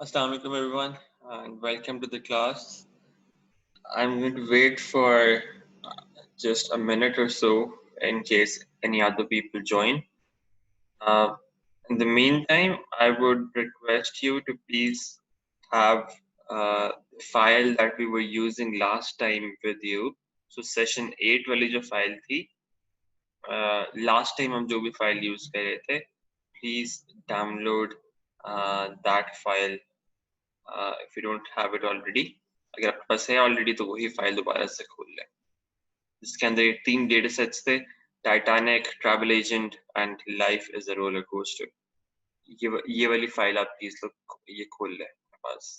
Assalamu alaikum everyone and welcome to the class. I'm going to wait for just a minute or so in case any other people join. Uh, in the meantime, I would request you to please have the file that we were using last time with you. So session 8 वाली जो file थी, last time हम जो भी file use कर रहे थे, please download that file if you don't have it already. अगर आपके पास है ऑलरेडी तो वही फाइल दोबारा से खोल लें जिसके अंदर ये 3 डेटा सेट्स थे Titanic travel agent and life is a roller coaster ये वाली फाइल आप प्लीज लोग ये खोल लें अपने पास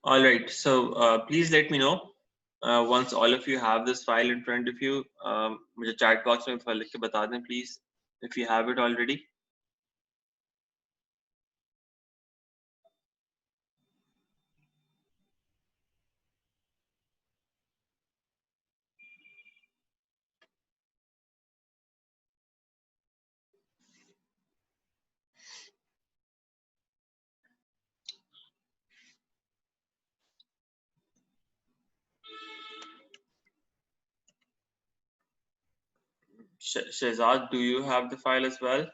all right so please let me know once all of you have this file in front of you मुझे chat box में लिख के बता दें please if you have it already Shehzad, do you have the file as well?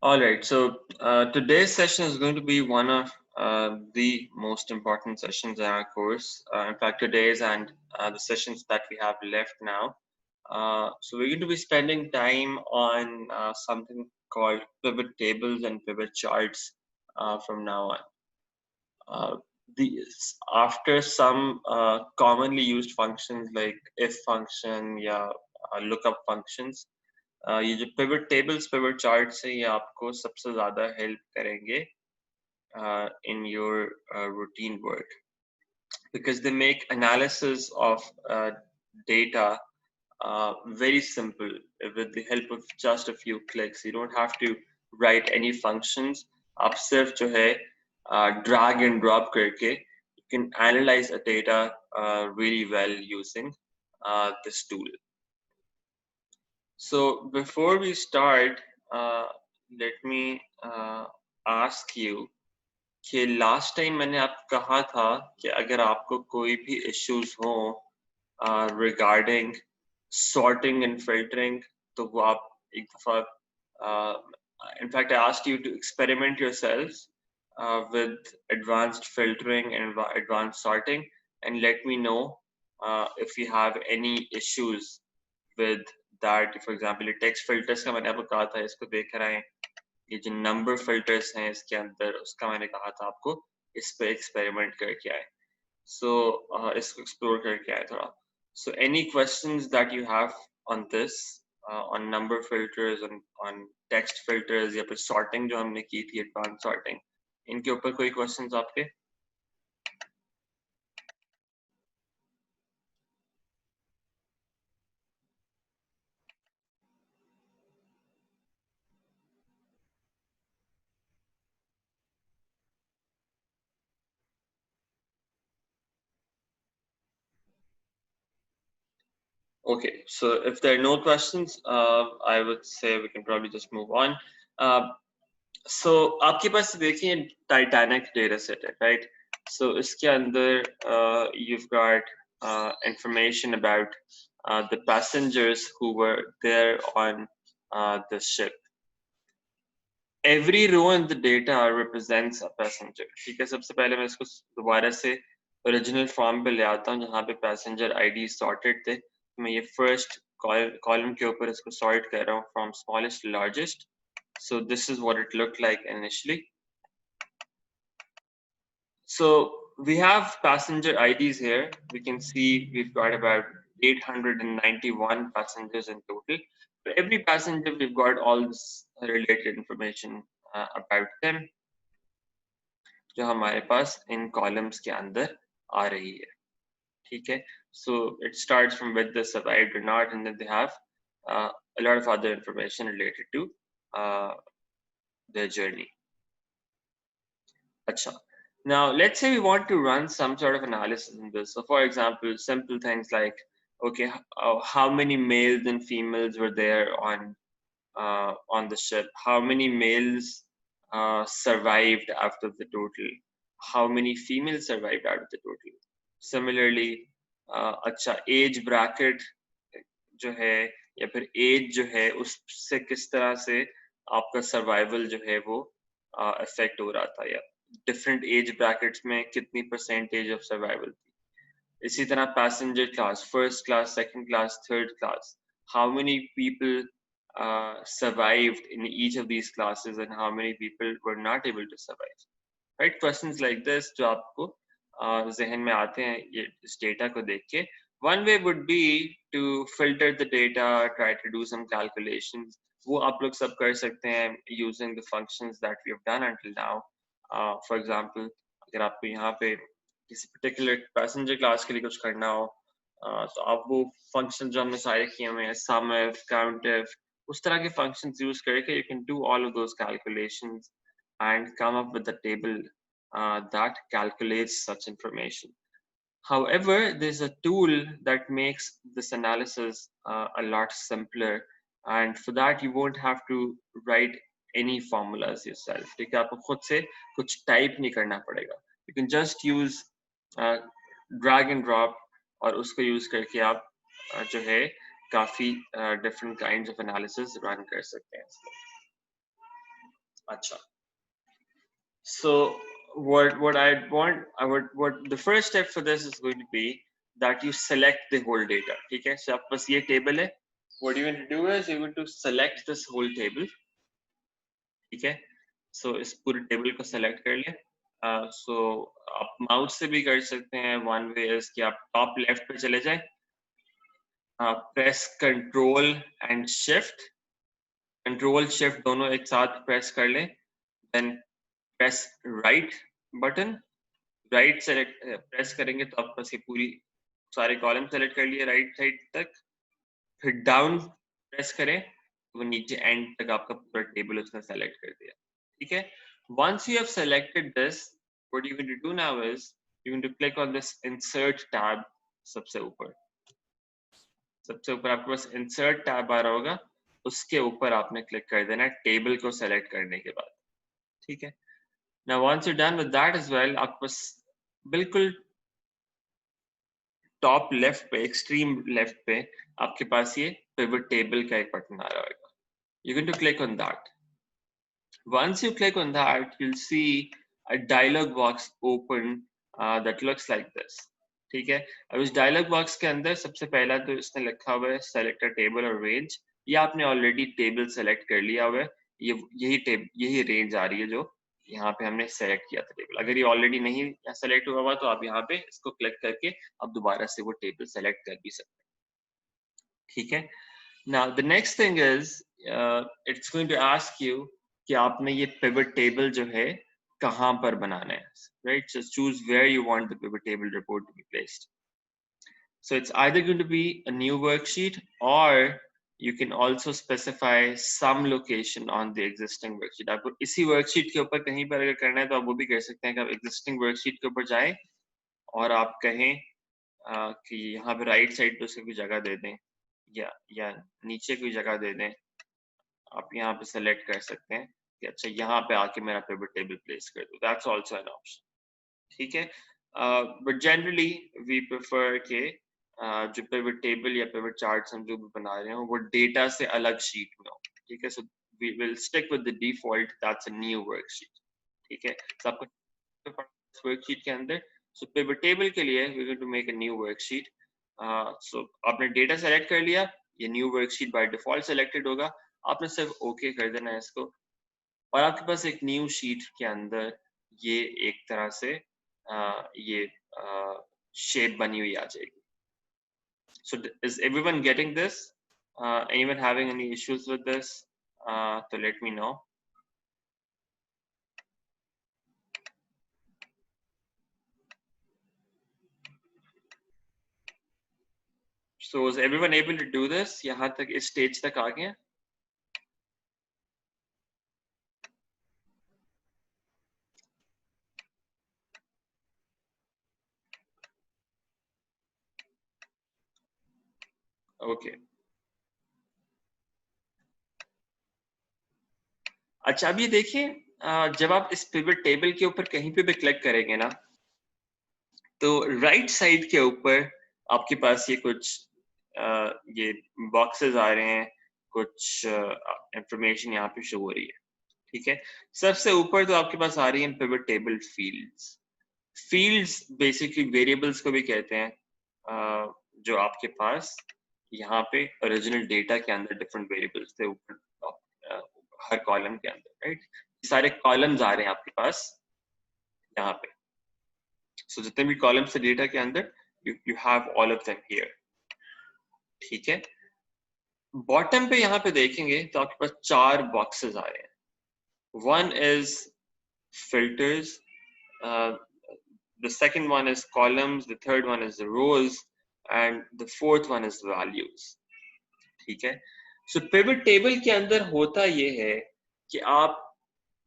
All right, so today's session is going to be one of the most important sessions in our course. In fact, today's and the sessions that we have left now. So we're going to be spending time on something called pivot tables and pivot charts from now on. These after some commonly used functions like if function, yeah, lookup functions. ये जो pivot tables, pivot charts हैं ये आपको सबसे ज़्यादा help करेंगे in your routine work because they make analysis of data very simple with the help of just a few clicks. You don't have to write any functions. आप सिर्फ जो है drag and drop करके you can analyze a data really well using this tool. So before we start, let me ask you कि last time मैंने आपको कहा था कि अगर आपको कोई भी issues हो regarding sorting and filtering, तो वो आप एक दफा in fact I asked you to experiment yourselves with advanced filtering and advanced sorting and let me know if you have any issues with that. For example, ये text filters का मैंने आपको कहा था इसको देख रहे हैं ये जो number filters हैं इसके अंदर उसका मैंने कहा था आपको इस पे एक्सपेरिमेंट करके आए. So इसको एक्सप्लोर करके आए थोड़ा. So any questions that you have on this, on number filters, on text filters या फिर sorting जो हमने की थी, advanced sorting, इनके ऊपर कोई questions आपके? Okay, so if there are no questions, I would say we can probably just move on. So आपके पास देखिए Titanic data set है, right? So इसके अंदर you've got information about the passengers who were there on the ship. Every row in the data represents a passenger. ठीक है, सबसे पहले मैं इसको दोबारा से ओरिजिनल फॉर्म पे ले आता हूँ जहाँ पे पैसेंजर आईडी सॉर्टेड थे. मैं ये फर्स्ट कॉलम के ऊपर इसको सॉर्ट कर रहा हूँ from smallest to largest. So this is what it looked like initially. So we have passenger IDs here. We can see we've got about 891 passengers in total. For every passenger, we've got all this related information about them, जो हमारे पास इन columns के अंदर आ रही है. ठीक है? So it starts from whether they survived or not, and then they have a lot of other information related to their journey. Acha. Now, let's say we want to run some sort of analysis in this. So, for example, simple things like, okay, how many males and females were there on the ship? How many males survived out of the total? How many females survived out of the total? Similarly, अच्छा age bracket जो है या फिर age जो है उससे किस तरह से आपका survival जो है वो affect हो रहा था, या different age brackets में कितनी percentage of survival थी. इसी तरह passenger class, first class, second class, third class, how many people survived in each of these classes and how many people were not able to survive. Right? Questions like this जो आपको जहन में आते हैं ये इस डेटा को देख के. One way would be to filter the data, try to do some calculations. वो आप लोग सब कर सकते हैं using the functions that we have done until now. For example, अगर आपको यहाँ पे किसी particular passenger class के लिए कुछ करना हो, तो आप वो functions जो हमने सारे किए हुए हैं, SUMIF, COUNTIF, उस तरह के functions use करके you can do all of those calculations and come up with a table that calculates such information. However, there's a tool that makes this analysis a lot simpler, and for that you won't have to write any formulas yourself. ठीक है, आपको खुद से कुछ type नहीं करना पड़ेगा. You can just use drag and drop और उसको use करके आप जो है काफी different kinds of analysis run कर सकते हैं. अच्छा. So what the first step for this is going to be that you select the whole data. ठीक है, so आपके पास ये table है. What you're going to do is you're going to select this whole table. ठीक है, so इस पूरे table को select कर लिया. So आप mouse से भी कर सकते हैं. One way is कि आप top left पे चले जाएं, press Control and Shift. Control Shift दोनों एक साथ press कर लें. Then press right button. Right select press करेंगे तो आपके पास ये पूरी सारे कॉलम सेलेक्ट कर लिए राइट साइड तक. फिर डाउन प्रेस करें तो वो नीचे एंड तक आपका पूरा टेबल उसने सेलेक्ट कर दिया. ठीक है, once you have selected this, what you're going to do now is you're going to click on this insert tab. सबसे ऊपर आपके पास insert tab आ रहा होगा, उसके ऊपर आपने क्लिक कर देना टेबल को सेलेक्ट करने के बाद. ठीक है, now once you're done with that as well, आपके पास बिल्कुल टॉप लेफ्ट पे, एक्सट्रीम लेफ्ट पे आपके पास ये पिवट टेबल का एक बटन आ रहा होगा. You going to click on that. Once you click on that, you'll see a dialog box open that looks like this. ठीक है, अब इस डायलॉग बॉक्स के अंदर सबसे पहला तो इसने लिखा हुआ है सेलेक्ट अ टेबल और रेंज. ये आपने ऑलरेडी टेबल सेलेक्ट कर लिया हुआ है. यही रेंज आ रही है जो यहाँ पे हमने सेलेक्ट किया था टेबल। अगर ये ऑलरेडी नहीं सेलेक्ट हुआ हुआ तो आप यहाँ पे इसको क्लिक करके आप दोबारा से वो टेबल सेलेक्ट कर भी सकते हैं। ठीक है, now the next thing is it's going to ask you कि आपने ये पिवट टेबल जो है कहाँ पर बनाना है, right? So choose where you want the pivot table report to be placed. So it's either going to be a new worksheet, or you can also specify some location on the existing worksheet. आपको इसी worksheet के ऊपर कहीं पर अगर करना है तो आप वो भी कर सकते हैं कि आप existing worksheet के ऊपर जाएं और आप कहें कि यहाँ पे राइट साइड पे उसकी कोई जगह दे दें या नीचे कोई जगह दे दें। आप यहाँ पे सेलेक्ट कर सकते हैं कि अच्छा यहाँ पे आके मेरा पिवट टेबल प्लेस कर दो। That's also an option. ठीक है, बट जनरली वी प्रेफर के जो पिवट टेबल या पिवट चार्ट्स हम जो भी बना रहे हो वो डेटा से अलग शीट में हो। ठीक है, so we will stick with the default, that's a new worksheet. ठीक है, तो आपको वर्कशीट के अंदर सो पिवट टेबल के लिए we going to make a new worksheet. So आपने डेटा सेलेक्ट कर लिया, ये new worksheet by default selected होगा, आपने सिर्फ ओके कर देना है इसको और आपके पास एक न्यू शीट के अंदर ये एक तरह से ये शेप बनी हुई आ जाएगी। So is everyone getting this? Anyone having any issues with this? So let me know. So is everyone able to do this? यहाँ तक इस stage तक आ गए हैं? Okay. अच्छा, अब ये देखिए, जब आप इस पिवट टेबल के ऊपर कहीं पे भी क्लिक करेंगे ना, तो राइट साइड के ऊपर आपके पास ये कुछ ये बॉक्सेस आ रहे हैं, कुछ इंफॉर्मेशन यहाँ पे शो हो रही है। ठीक है, सबसे ऊपर तो आपके पास आ रही है pivot table fields. Fields basically variables को भी कहते हैं, जो आपके पास यहाँ पे ओरिजिनल डेटा के अंदर डिफरेंट वेरिएबल्स थे ऊपर हर कॉलम के अंदर, राइट? सारे कॉलम्स आ रहे हैं आपके पास यहाँ पे। सो जितने भी कॉलम्स है डेटा के अंदर, you have all of them here. ठीक है, बॉटम पे यहाँ पे देखेंगे तो आपके पास 4 बॉक्सेस आ रहे हैं। One is filters, the second one is columns, the third one is the rows, and the fourth one is values. ठीक है, so pivot table के अंदर होता ये है कि आप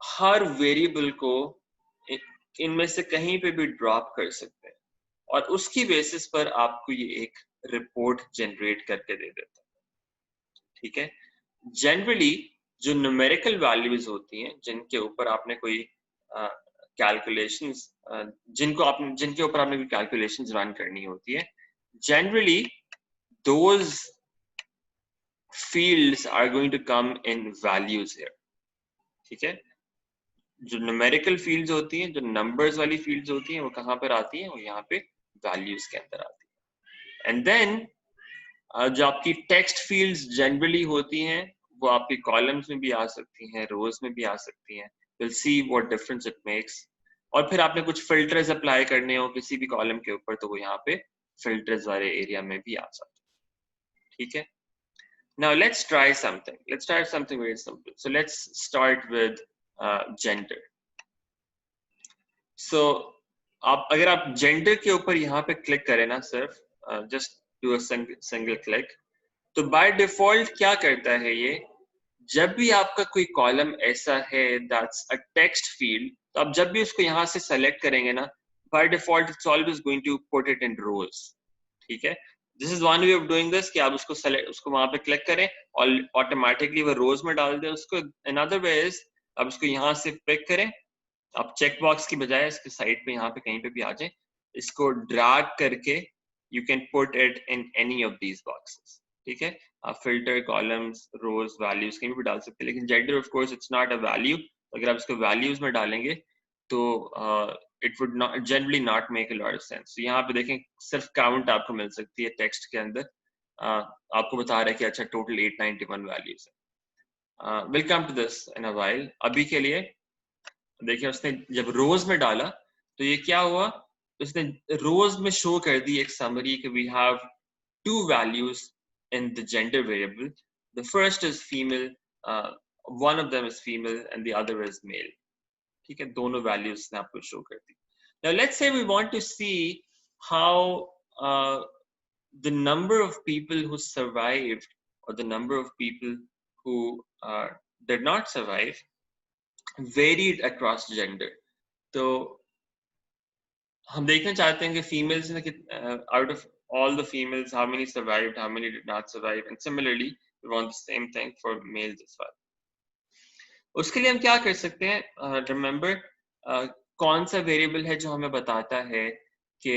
हर वेरिएबल को इनमें से कहीं पे भी ड्रॉप कर सकते हैं और उसकी बेसिस पर आपको ये एक रिपोर्ट जनरेट करके दे देता है। ठीक है, जनरली जो न्यूमेरिकल वैल्यूज होती हैं जिनके ऊपर आपने कोई कैलकुलेशंस जिनके ऊपर आपने कोई कैलकुलेशंस रन करनी होती है, generally those fields are going to come in values here. ठीक है, जो न्यूमेरिकल फील्ड्स होती हैं, जो नंबर्स वाली फील्ड्स होती हैं, वो कहाँ पर आती हैं? वो यहाँ पे वैल्यूज के अंदर आती है। एंड देन जो आपकी टेक्स्ट फील्ड्स जनरली होती हैं वो आपकी कॉलम्स में भी आ सकती हैं, रोज में भी आ सकती हैं। We'll see what difference it makes. और फिर आपने कुछ फिल्टर्स अप्लाई करने हो किसी भी कॉलम के ऊपर तो वो यहाँ पे फिल्टर्स वाले एरिया में भी आ सकते हैं। ठीक है, now let's try something very simple. So let's start with gender. So अगर आप जेंडर के ऊपर यहाँ पे क्लिक करें ना, सिर्फ just do a single click, तो बाय डिफॉल्ट क्या करता है ये, जब भी आपका कोई कॉलम ऐसा है दैट्स अ टेक्स्ट फील्ड, तो आप जब भी उसको यहाँ से सेलेक्ट करेंगे ना, by default it's always going to put it in rows. ठीक है, this is one way of doing this कि आप उसको वहां पे क्लिक करें और ऑटोमेटिकली वो रोज में डाल दे उसको। अनदर वे इज आप उसको यहाँ से पिक करें, आप चेक बॉक्स की बजाय इसके साइड पे यहाँ पे कहीं पे भी आ जाए, इसको ड्रैग करके you can put it in any of these boxes. ठीक है, आप फिल्टर, कॉलम्स, रोज, वैल्यूज कहीं भी डाल सकते हैं, लेकिन gender of course it's not a value. अगर आप इसको वैल्यूज में डालेंगे तो it would not generally not make a lot of sense. यहाँ पे देखें सिर्फ काउंट आपको मिल सकती है टेक्स्ट के अंदर, आपको बता रहा है कि अच्छा टोटल 891 वैल्यूज है। Will come to this in a while. अभी के लिए देखिए उसने जब रोज में डाला तो ये क्या हुआ, उसने रोज में शो कर दी एक समरी कि we have two values in the gender variable. The first is female, one of them is female and the other is male. ठीक है, दोनों values ने आपको show कर दी. Now let's say we want to see how the number of people who survived or the number of people who did not survive varied across gender. तो हम देखना चाहते हैं कि फीमेल्स ने out of all the females how many survived, how many did not survive, and similarly we want the same thing for males as well. उसके लिए हम क्या कर सकते हैं, रिमेंबर कौन सा वेरिएबल है जो हमें बताता है कि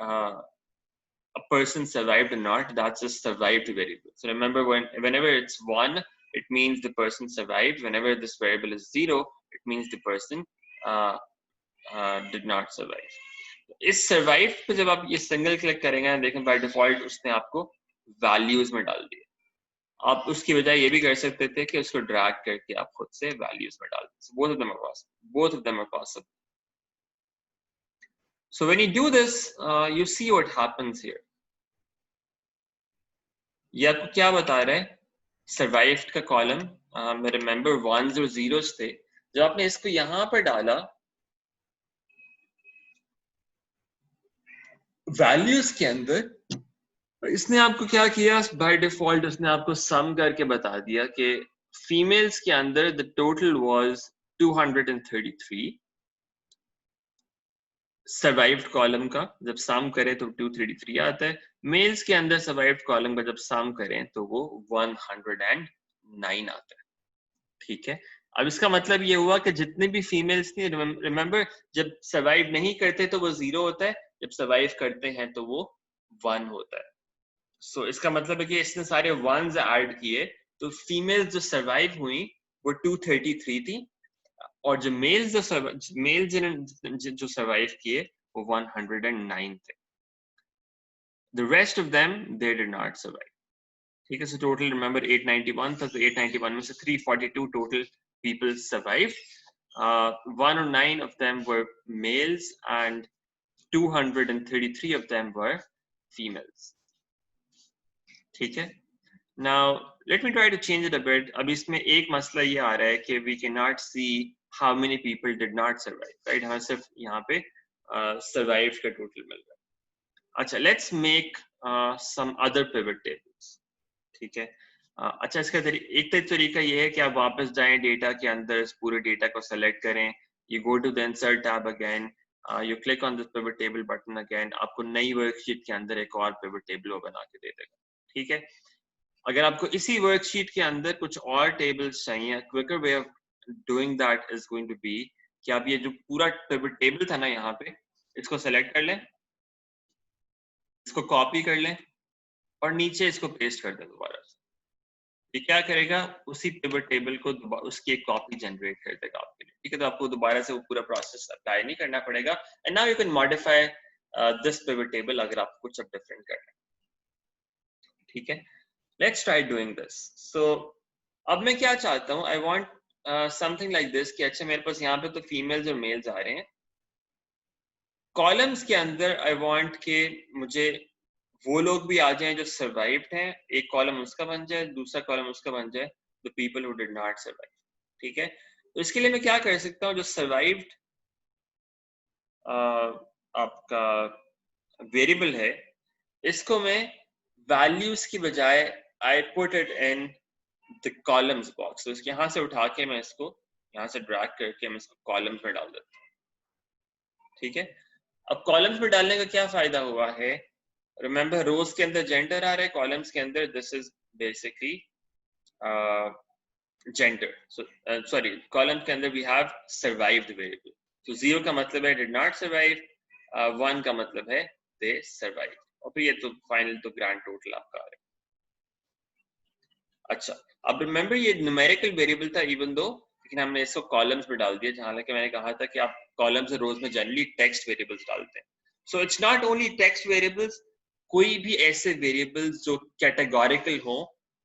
a person survived or not. That's a survived variable. So remember, whenever it's 1 it means the person survived. Whenever this variable is 0 it means the person did not survive. इस survive पे जब आप ये सिंगल क्लिक करेंगे देखें by default उसने आपको values में डाल दिया. आप उसकी बजाय ये भी कर सकते थे कि उसको ड्रैग करके आप खुद से वैल्यूज में डाल दें. Both of them are possible. So when you do this, you see what happens here. ये आपको क्या बता रहा है, सर्वाइव्ड का कॉलम में रिमेंबर 1s और 0s थे. जब आपने इसको यहां पर डाला वैल्यूज के अंदर, इसने आपको क्या किया, बाय डिफॉल्ट उसने आपको सम करके बता दिया कि फीमेल्स के अंदर the total was 233. Survived column का जब सम करें तो 233 आता है. मेल्स के अंदर सर्वाइव्ड कॉलम का जब सम करें तो वो 109 आता है. ठीक है, अब इसका मतलब ये हुआ कि जितने भी फीमेल्स थी, रिमेंबर जब सर्वाइव नहीं करते तो वो 0 होता है, जब सर्वाइव करते हैं तो वो 1 होता है. सो इसका मतलब है कि इसने सारे 1s ऐड किए तो फीमेल्स जो सर्वाइव हुई वो 233 थी और जो मेल्स जो सर्वाइव किए वो 109 थे. The rest of them they did not survive. ठीक है, so total remember 891 था, तो 891 में से 342 total people survived. 109 of them were males and 233 of them were females. ठीक है. Now let me try to change it a bit. अब इसमें एक मसला ये आ रहा है कि we cannot see how many people did not survive, right? हमें सिर्फ यहाँ पे survived का total मिल रहा है. अच्छा, let's make some other pivot tables. ठीक है. अच्छा, इसका एक तरीका ये है कि आप वापस जाएं डेटा के अंदर, इस पूरे डेटा को सेलेक्ट करें, you go to the insert tab again, you click on this pivot table button again, आपको नई वर्कशीट के अंदर एक और pivot table वो बना के दे देगा. ठीक है. अगर आपको इसी वर्कशीट के अंदर कुछ और टेबल्स चाहिए, quicker way of doing that is going to be कि आप ये जो पूरा पिवट टेबल था ना यहाँ पे, इसको सेलेक्ट कर लें, इसको कॉपी कर लें और नीचे इसको पेस्ट कर दें दोबारा से. ये क्या करेगा, उसी पिवट टेबल को उसकी एक कॉपी जनरेट कर देगा आपके लिए. ठीक है, तो आपको दोबारा से वो पूरा प्रोसेस अप्लाई नहीं करना पड़ेगा. And now you can modify this pivot table अगर आपको कुछ अब डिफरेंट करना है. ठीक है, let's try doing this. So अब मैं क्या चाहता हूँ, I want something like this कि अच्छा मेरे पास यहाँ पे तो females और males आ रहे हैं. कॉलम्स के अंदर I want कि मुझे वो लोग भी आ जाएं जो survived हैं, एक कॉलम उसका बन जाए, दूसरा कॉलम उसका बन जाए, the people who did not survive. ठीक है, तो इसके लिए मैं क्या कर सकता हूँ, जो survived आपका वेरिएबल है, इसको मैं वैल्यूज की बजाय I put it in the columns box. तो इसके यहाँ से उठा के मैं इसको यहाँ से ड्रैग करके मैं इसको कॉलम्स में डाल देता हूँ. ठीक है, अब कॉलम्स में डालने का क्या फायदा हुआ है, रिमेंबर रोज के अंदर जेंडर आ रहा है, कॉलम्स के अंदर this is basically gender. Sorry, column के अंदर वी हैव सर्वाइव्ड वेरिएबल. तो 0 का मतलब है डिड नॉट सर्वाइव, 1 का मतलब है दे सर्वाइव, और फिर ये तो फाइनल तो ग्रैंड टोटल आपका आ रहा है. अच्छा, अब रिमेंबर ये न्यूमेरिकल वेरिएबल था इवन दो, लेकिन हमने इसको कॉलम्स में डाल दिया, जहां कि मैंने कहा था कि आप कॉलम्स और रोज में जनरली टेक्स्ट वेरिएबल्स डालते हैं. So it's not only text variables, कोई भी ऐसे वेरिएबल्स जो कैटेगोरिकल हो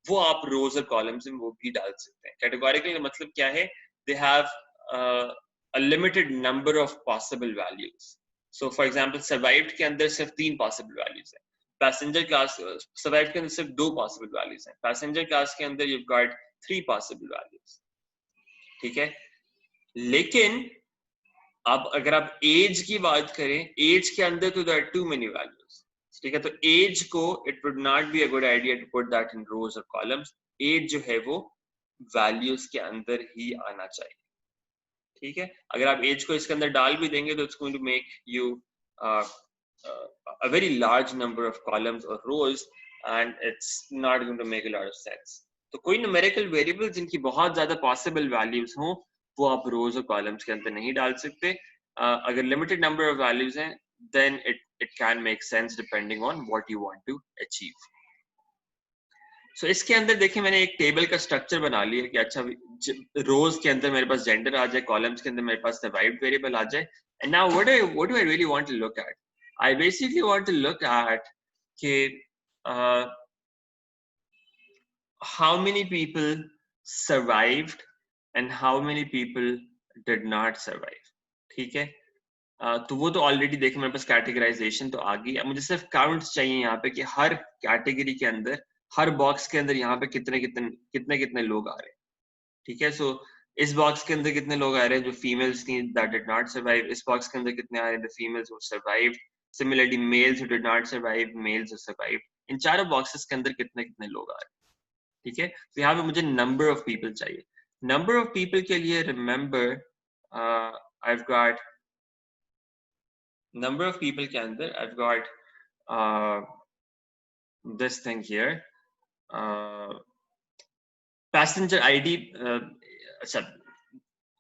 वो आप रोज और कॉलम्स में वो भी डाल सकते हैं. कैटेगोरिकल का मतलब क्या है, they have a limited number of possible values. So for example survived के अंदर सिर्फ 3 possible values हैं, passenger class survived के अंदर सिर्फ 2 possible values हैं, passenger class के अंदर you've got 3 possible values. ठीक है, लेकिन अब अगर आप एज की बात करें, एज के अंदर तो there are too many values. ठीक है, तो एज को it would not be a good idea to put that in rows or columns. As जो है वो values के अंदर ही आना चाहिए. ठीक है, अगर आप एज को इसके अंदर डाल भी देंगे तो it's going to make you a very large number of columns or rows and it's not going to make a lot of sense. तो कोई numerical variables जिनकी बहुत ज्यादा possible values हों वो आप rows और columns के अंदर नहीं डाल सकते. अगर limited number of values हैं then it can make sense depending on what you want to achieve. So इसके अंदर देखिए मैंने एक टेबल का स्ट्रक्चर बना लिया कि अच्छा रोज के अंदर मेरे पास जेंडर आ जाए, कॉलम्स के अंदर मेरे पास सर्वाइव्ड वेरिएबल आ जाए. And now what do I really want to look at? I basically want to look at कि how many people survived and how many people did not survive. ठीक है, तो वो तो ऑलरेडी देखे मेरे पास कैटेगराइजेशन तो आ गई. अब मुझे सिर्फ काउंट्स चाहिए यहाँ पे कि हर कैटेगरी के अंदर, हर बॉक्स के अंदर यहाँ पे कितने कितने लोग आ रहे हैं. ठीक है, सो इस बॉक्स के अंदर कितने लोग आ रहे हैं जो फीमेल्स थी दैट डिड नॉट सर्वाइव, इस बॉक्स के अंदर कितने आ रहे हैं the females who survived, similarly males who did not survive, males who survived. इन चारों बॉक्सेस के अंदर कितने लोग आ रहे हैं. ठीक है, तो यहाँ पे मुझे नंबर ऑफ पीपल चाहिए. नंबर ऑफ पीपल के लिए remember I have got number of people के अंदर I've got this thing here, passenger ID. अच्छा,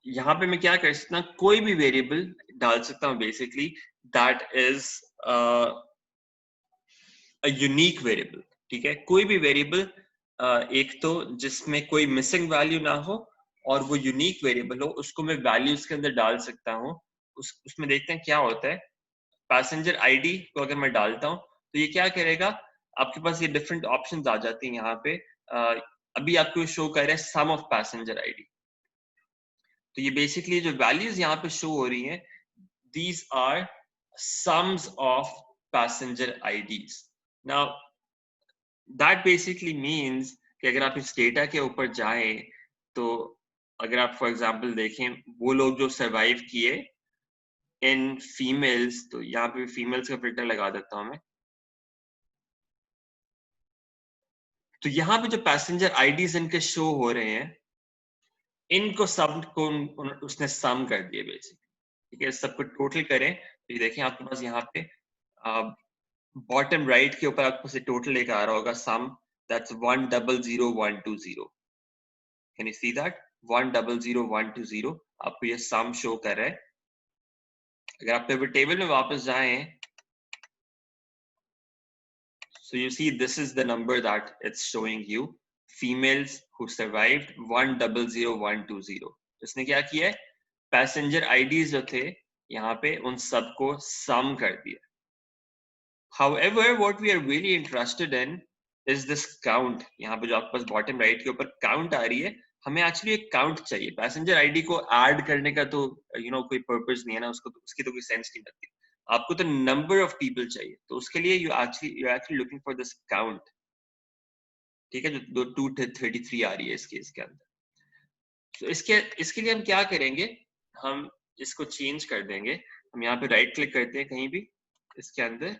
यहाँ पे मैं क्या कर सकता हूँ, कोई भी वेरिएबल डाल सकता हूँ basically that is a unique variable. ठीक है, कोई भी वेरिएबल एक तो जिसमें कोई मिसिंग वैल्यू ना हो और वो यूनिक वेरिएबल हो, उसको मैं वैल्यूज के अंदर डाल सकता हूँ. उसमें देखते हैं क्या होता है. पैसेंजर आईडी को अगर मैं डालता हूं तो ये क्या करेगा, आपके पास ये डिफरेंट ऑप्शंस आ जाती हैं यहाँ पे. अभी आपको शो कर रहा है सम ऑफ पैसेंजर आईडी. तो ये बेसिकली जो वैल्यूज यहाँ पे शो हो रही हैं these are sums of passenger IDs. Now that basically means कि अगर आप इस डेटा के ऊपर जाएं तो अगर आप फॉर एग्जाम्पल देखें वो लोग जो सर्वाइव किए इन फीमेल्स, तो यहाँ पे फीमेल्स का फिल्टर लगा देता हूं मैं. तो यहाँ पे जो पैसेंजर आईडीज इनके शो हो रहे हैं इनको सब को उसने सम कर दिया बेसिकली. ठीक है, सबको टोटल करें तो ये देखें आपके पास यहाँ पे बॉटम राइट के ऊपर आपको से टोटल लेकर आ रहा होगा sum, that's 100120. Can you see that 100120 आपको ये सम शो कर रहा है. अगर आप टेबल में वापस जाएं so you see this is the number that it's showing you, females who survived 100120. इसने क्या किया है, पैसेंजर आईडीज जो थे यहाँ पे उन सबको सम कर दिया. However, what we are really interested in is this count. यहाँ पे जो आपके पास बॉटम राइट के ऊपर काउंट आ रही है, हमें एक्चुअली एक काउंट चाहिए. पैसेंजर आईडी को ऐड करने का तो कोई पर्पस नहीं है ना, उसकी तो कोई सेंस नहीं लगती. आपको तो नंबर ऑफ पीपल चाहिए, तो उसके लिए you actually looking for this count. ठीक है, जो 233 आ रही है इस केस के अंदर. तो इसके लिए हम क्या करेंगे, हम इसको चेंज कर देंगे. हम यहाँ पे राइट क्लिक करते हैं कहीं भी इसके अंदर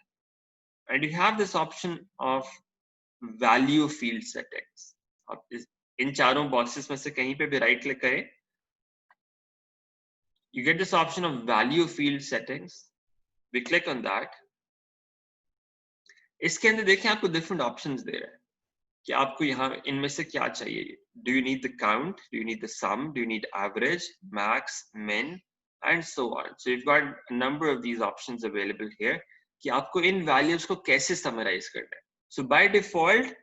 and you have this option of value field settings. आप इन चारों बॉक्सेस में से कहीं पे भी राइट क्लिक करें, you get this option of value field settings. We click on that. इसके अंदर देखें आपको डिफरेंट ऑप्शंस दे रहा है कि आपको यहाँ इनमें से क्या चाहिए. Do you need the count? Do you need the sum? Do you need average, max, min, and so on? So you've got a number of these options available here कि आपको इन values को कैसे summarize करना है. So by default,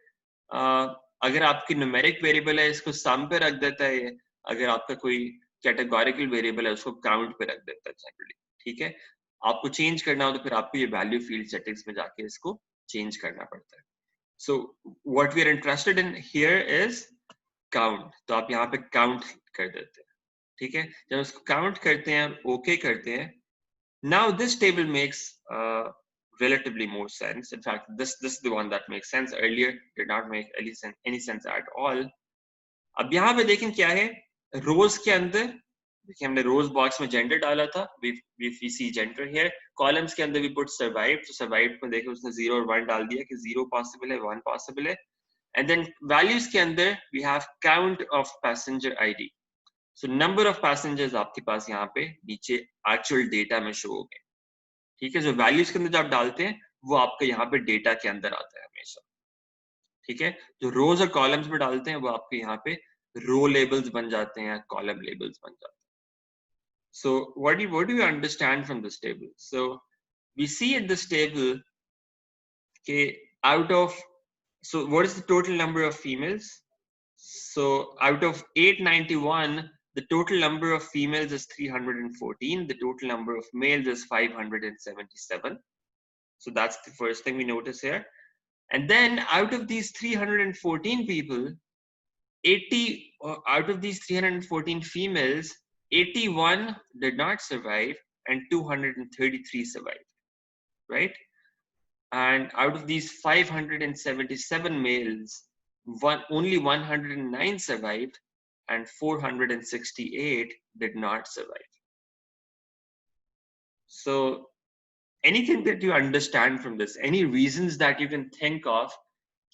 अगर आपकी numeric variable है इसको sum पे रख देता है, अगर आपका कोई categorical variable है उसको count पे रख देता है generally. ठीक है, आपको change करना हो तो फिर आपको ये value field settings में जाके इसको change करना पड़ता है. So what we are interested in here is count. तो आप यहाँ पे count कर देते हैं. ठीक है, जब उसको काउंट करते हैं, ओके करते हैं, now this table makes relatively more sense. In fact, this is the one that makes sense. Earlier did not make any sense at all. अब यहाँ पे देखें क्या है, रोज के अंदर देखिए हमने रोज बॉक्स में जेंडर डाला था, we see gender here. Columns के अंदर we put survived, तो survived में देखें उसने 0 और 1 डाल दिया कि 0 पॉसिबल है, 1 पॉसिबल है. And then values के अंदर we have count of passenger ID. So number of passengers आपके पास यहाँ पे नीचे actual data में शो हो गए. ठीक है, जो values के अंदर जब आप डालते हैं वो आपके यहाँ पे data के अंदर आता है हमेशा. ठीक है, जो rows और columns में डालते हैं वो आपके यहाँ पे row labels बन जाते हैं, column labels बन जाते हैं. So what do you understand from this table? So we see in this table okay, out of, so what is the total number of females? So out of 891, the total number of females is 314. The total number of males is 577. So that's the first thing we notice here. And then out of these 314 people, 80 out of these 314 females, 81 did not survive and 233 survived, right? And out of these 577 males, only 109 survived and 468 did not survive. So anything that you understand from this, any reasons that you can think of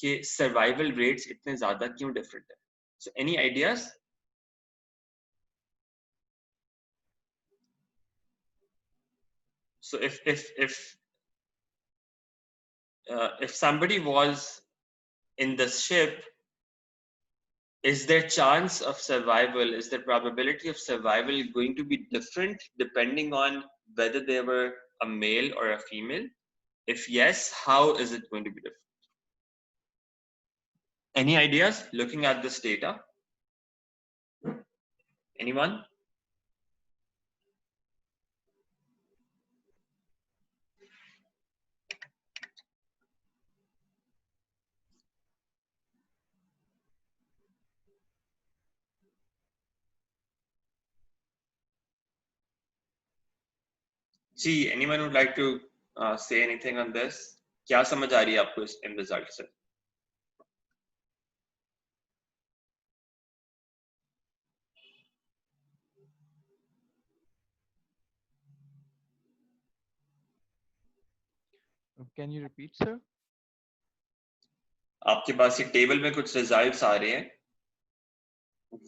कि survival rates इतने ज़्यादा क्यों different है? So any ideas? So if somebody was in the ship, is their chance of survival, is the probability of survival going to be different depending on whether they were a male or a female? If yes, how is it going to be different? Any ideas looking at this data? Anyone? Gee, anyone would like to say anything on this? क्या समझ आ रही है आपको इस इन result से? Can you repeat, sir? आपके पास ये table में कुछ रिजल्ट्स आ रहे हैं.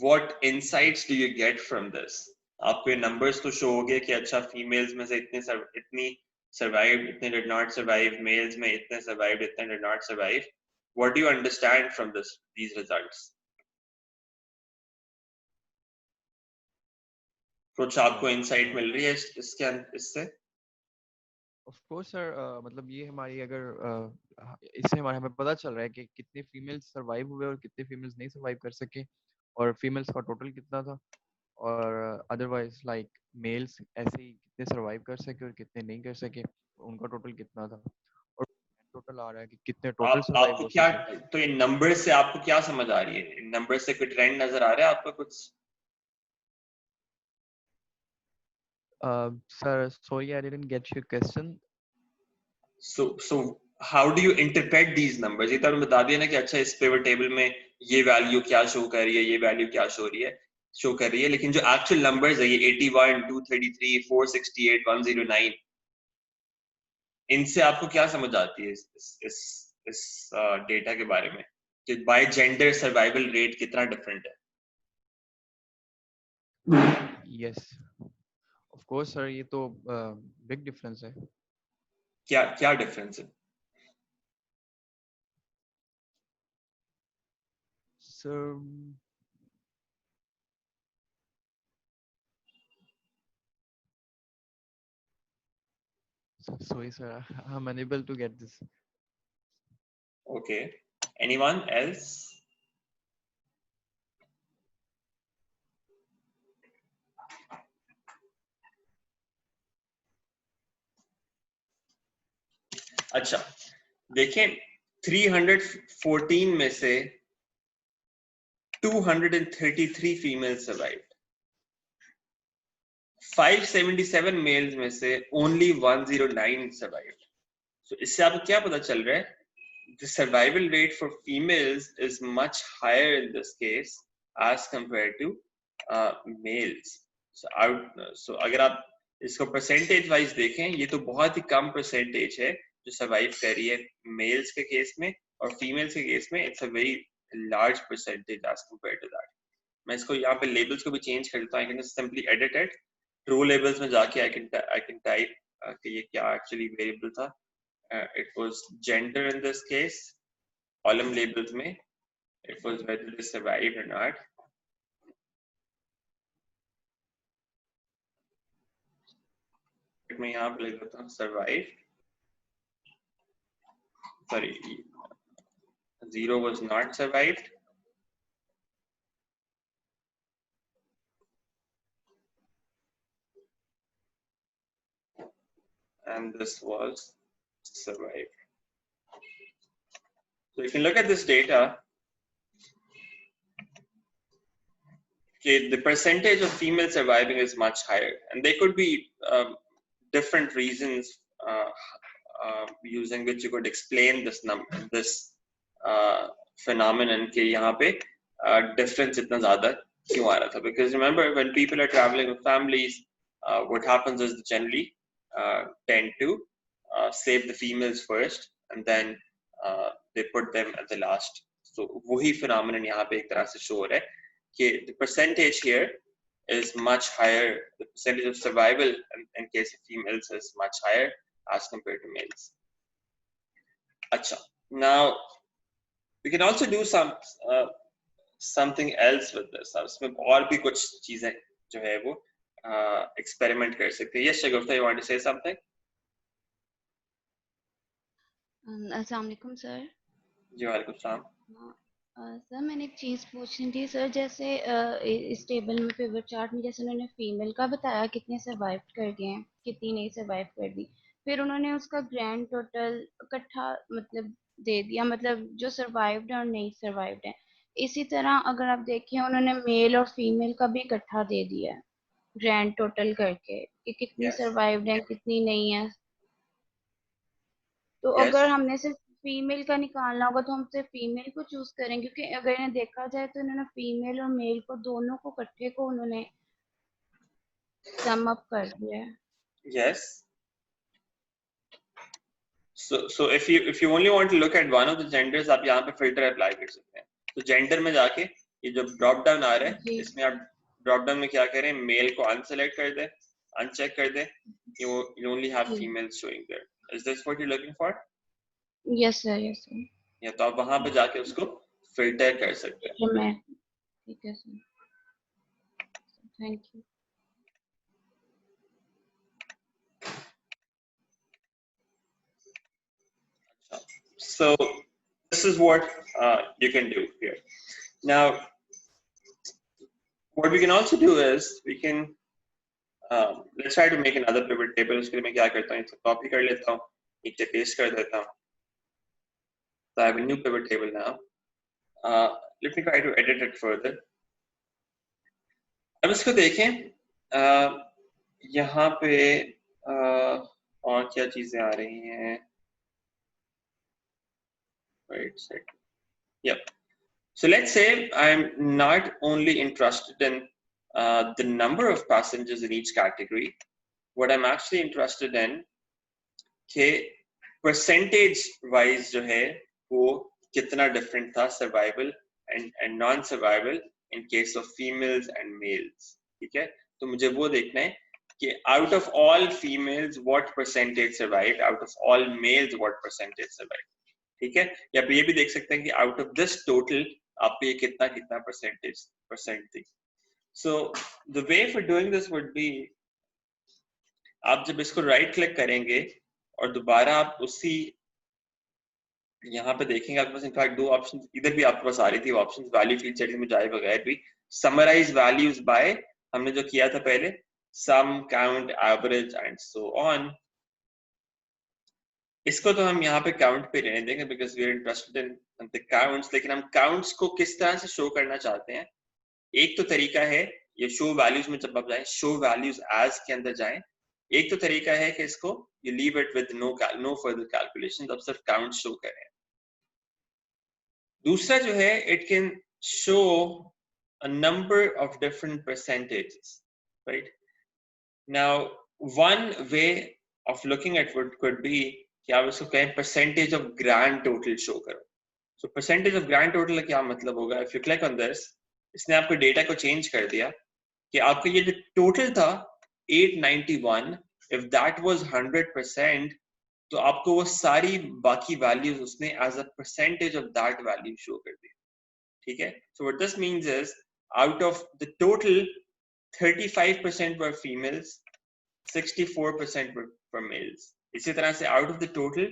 What insights do you get from this? आपको ये numbers तो show हो गए कि अच्छा females में से इतनी survived, इतने did not survive, males में इतने survived, इतने did not survive. What do you understand from these results? कुछ आपको insight मिल रही है इससे? Of course, sir. मतलब ये हमारी अगर इससे हमें पता चल रहा है कि कितने फीमेल्स सरवाइव हुए और कितने फीमेल्स नहीं सरवाइव कर सके और फीमेल्स का टोटल कितना था और अदरवाइज लाइक मेल्स ऐसे ही कितने सरवाइव कर सके और कितने नहीं कर सके, उनका टोटल कितना था और टोटल आ रहा है कि कितने टोटल सरवाइव आपको हो क्या, सके. तो इन नंबर से आपको क्या समझ आ रही है? इन नंबर से कोई ट्रेंड नजर आ रहा है आपको कुछ? Sir, sorry, I didn't get your question. So how do you interpret these numbers? ये तो आपने बता दिया ना कि अच्छा इस pivot table में ये वैल्यू क्या शो कर रही है, ये वैल्यू क्या शो कर रही है, लेकिन जो एक्चुअल नंबर्स है ये 81, 233, 468, 109, इनसे आपको क्या समझ आती है इस डेटा के बारे में कि बाय जेंडर सर्वाइवल रेट कितना डिफरेंट है? Yes, of course, sir. ये तो big difference है. क्या डिफरेंस है? Sir, sorry, sir. I'm unable to get this. Okay. Anyone else? अच्छा देखें, 314 में से 233 फीमेल सर्वाइव्ड. 577 मेल्स में से only 109 survived. So इससे आपको क्या पता चल रहा है? The survival rate for females is much higher in this case as compared to males. So अगर आप इसको percentage wise देखें, ये तो बहुत ही कम percentage है जो survive कर रही है males के केस में, और females के केस में it's a very large percentage as compared to that. मैं इसको यहाँ पे labels को भी change कर देता हूँ. I can just simply edit it. True labels में जाके I can type कि ये क्या actually variable था. It was gender in this case. Column labels में it was whether they survived or not. मैं यहाँ पे लिख देता हूँ survived. Sorry, 0 was not survived. And this was survived. So you can look at this data. Okay, the percentage of female surviving is much higher, and there could be different reasons using which you could explain this phenomenon कि यहाँ पे difference इतना ज़्यादा क्यों आ रहा था? Because remember, when people are traveling with families, what happens is they generally tend to save the females first, and then they put them at the last. So वही phenomenon यहाँ पे एक तरह से show हो रहा है कि the percentage here is much higher. The percentage of survival in case of females is much higher as compared to males. Acha. Now we can also do something else with this. इसमें और भी कुछ चीजें जो है वो experiment कर सकते हैं. Yes, Shagufta, you want to say something? अस्सलाम वालेकुम सर. जी वालेकुम सलाम. सर मैंने एक चीज़ पूछनी थी सर. जैसे इस टेबल में पिवट चार्ट में जैसे उन्होंने फीमेल का बताया कितने सर्वाइव कर गए हैं, कितनी नहीं सर्वाइव कर दी, फिर उन्होंने उसका ग्रैंड टोटल इकट्ठा मतलब दे दिया, मतलब जो सर्वाइव्ड है और नहीं सर्वाइव्ड है. इसी तरह अगर आप देखें उन्होंने मेल और फीमेल का भी इकट्ठा दे दिया है ग्रैंड टोटल करके कि कितनी सर्वाइव्ड है कितनी नहीं है. तो अगर हमने सिर्फ फीमेल का निकालना होगा तो हम सिर्फ फीमेल को चूज करें, क्योंकि अगर इन्हें देखा जाए तो इन्होंने फीमेल और मेल को दोनों को इकट्ठे को उन्होंने सम अप कर दिया है. Yes. So if you only want to look at one of the genders, आप यहाँ पे filter apply कर सकते हैं. तो gender में जाके ये जो drop down आ रहा है इसमें आप drop down में क्या करें, मेल को unselect कर दें, uncheck कर दें. You only have females showing there. Is this what you're looking for? Yes sir, yes sir. या तो आप वहाँ पे जाके उसको filter कर सकते हैं. ठीक है sir. Thank you. So this is what you can do here. Now, what we can also do is we can let's try to make another pivot table. उसके लिए मैं क्या करता हूँ, इसको copy कर लेता हूँ, नीचे paste कर देता हूँ. So I have a new pivot table now. Let me try to edit it further. अब इसको देखें, यहाँ पे और क्या चीजें आ रही हैं. Right side. Yep. So let's say I'm not only interested in the number of passengers in each category. What I'm actually interested in कि percentage wise जो है वो कितना different था survival and non-survival in case of females and males. ठीक है, तो मुझे वो देखना है कि out of all females what percentage survived, out of all males what percentage survived. ठीक है, या आप ये भी देख सकते हैं कि out of this total आप ये कितना percent थी. So the way for doing this would be, आप जब इसको राइट क्लिक करेंगे और दोबारा आप उसी यहाँ पे देखेंगे, आपके पास इनफैक्ट दो ऑप्शन इधर भी आपके पास आ रही थी ऑप्शन, वैल्यू फील्ड सेटिंग में जाए बगैर भी समराइज वैल्यूज बाय हमने जो किया था पहले, sum, count, average and so on. इसको तो हम यहाँ पे काउंट पे रहने देंगे because we are interested in the counts. लेकिन हम काउंट्स को किस तरह से शो करना चाहते हैं, एक तो तरीका है ये शो वैल्यूज में जब आप जाएं, शो वैल्यूज एज के अंदर जाएं, एक तो तरीका है कि इसको you leave it with no further calculation, अब सिर्फ काउंट शो करें। दूसरा जो है, it can show a number of different percentages, right? Now, one way of looking at what could be कि आप इसको कहें percentage of grand total show करो। So percentage of grand total का क्या मतलब होगा? If you click on this, इसने आपको डेटा को चेंज कर दिया कि आपका ये जो टोटल था 891, if that was 100%, तो आपको वो सारी बाकी वैल्यूज उसने as a percentage of that value show कर दी। ठीक है, so what this means is out of the total 35% were females, 64% were males। इसी तरह से out of the total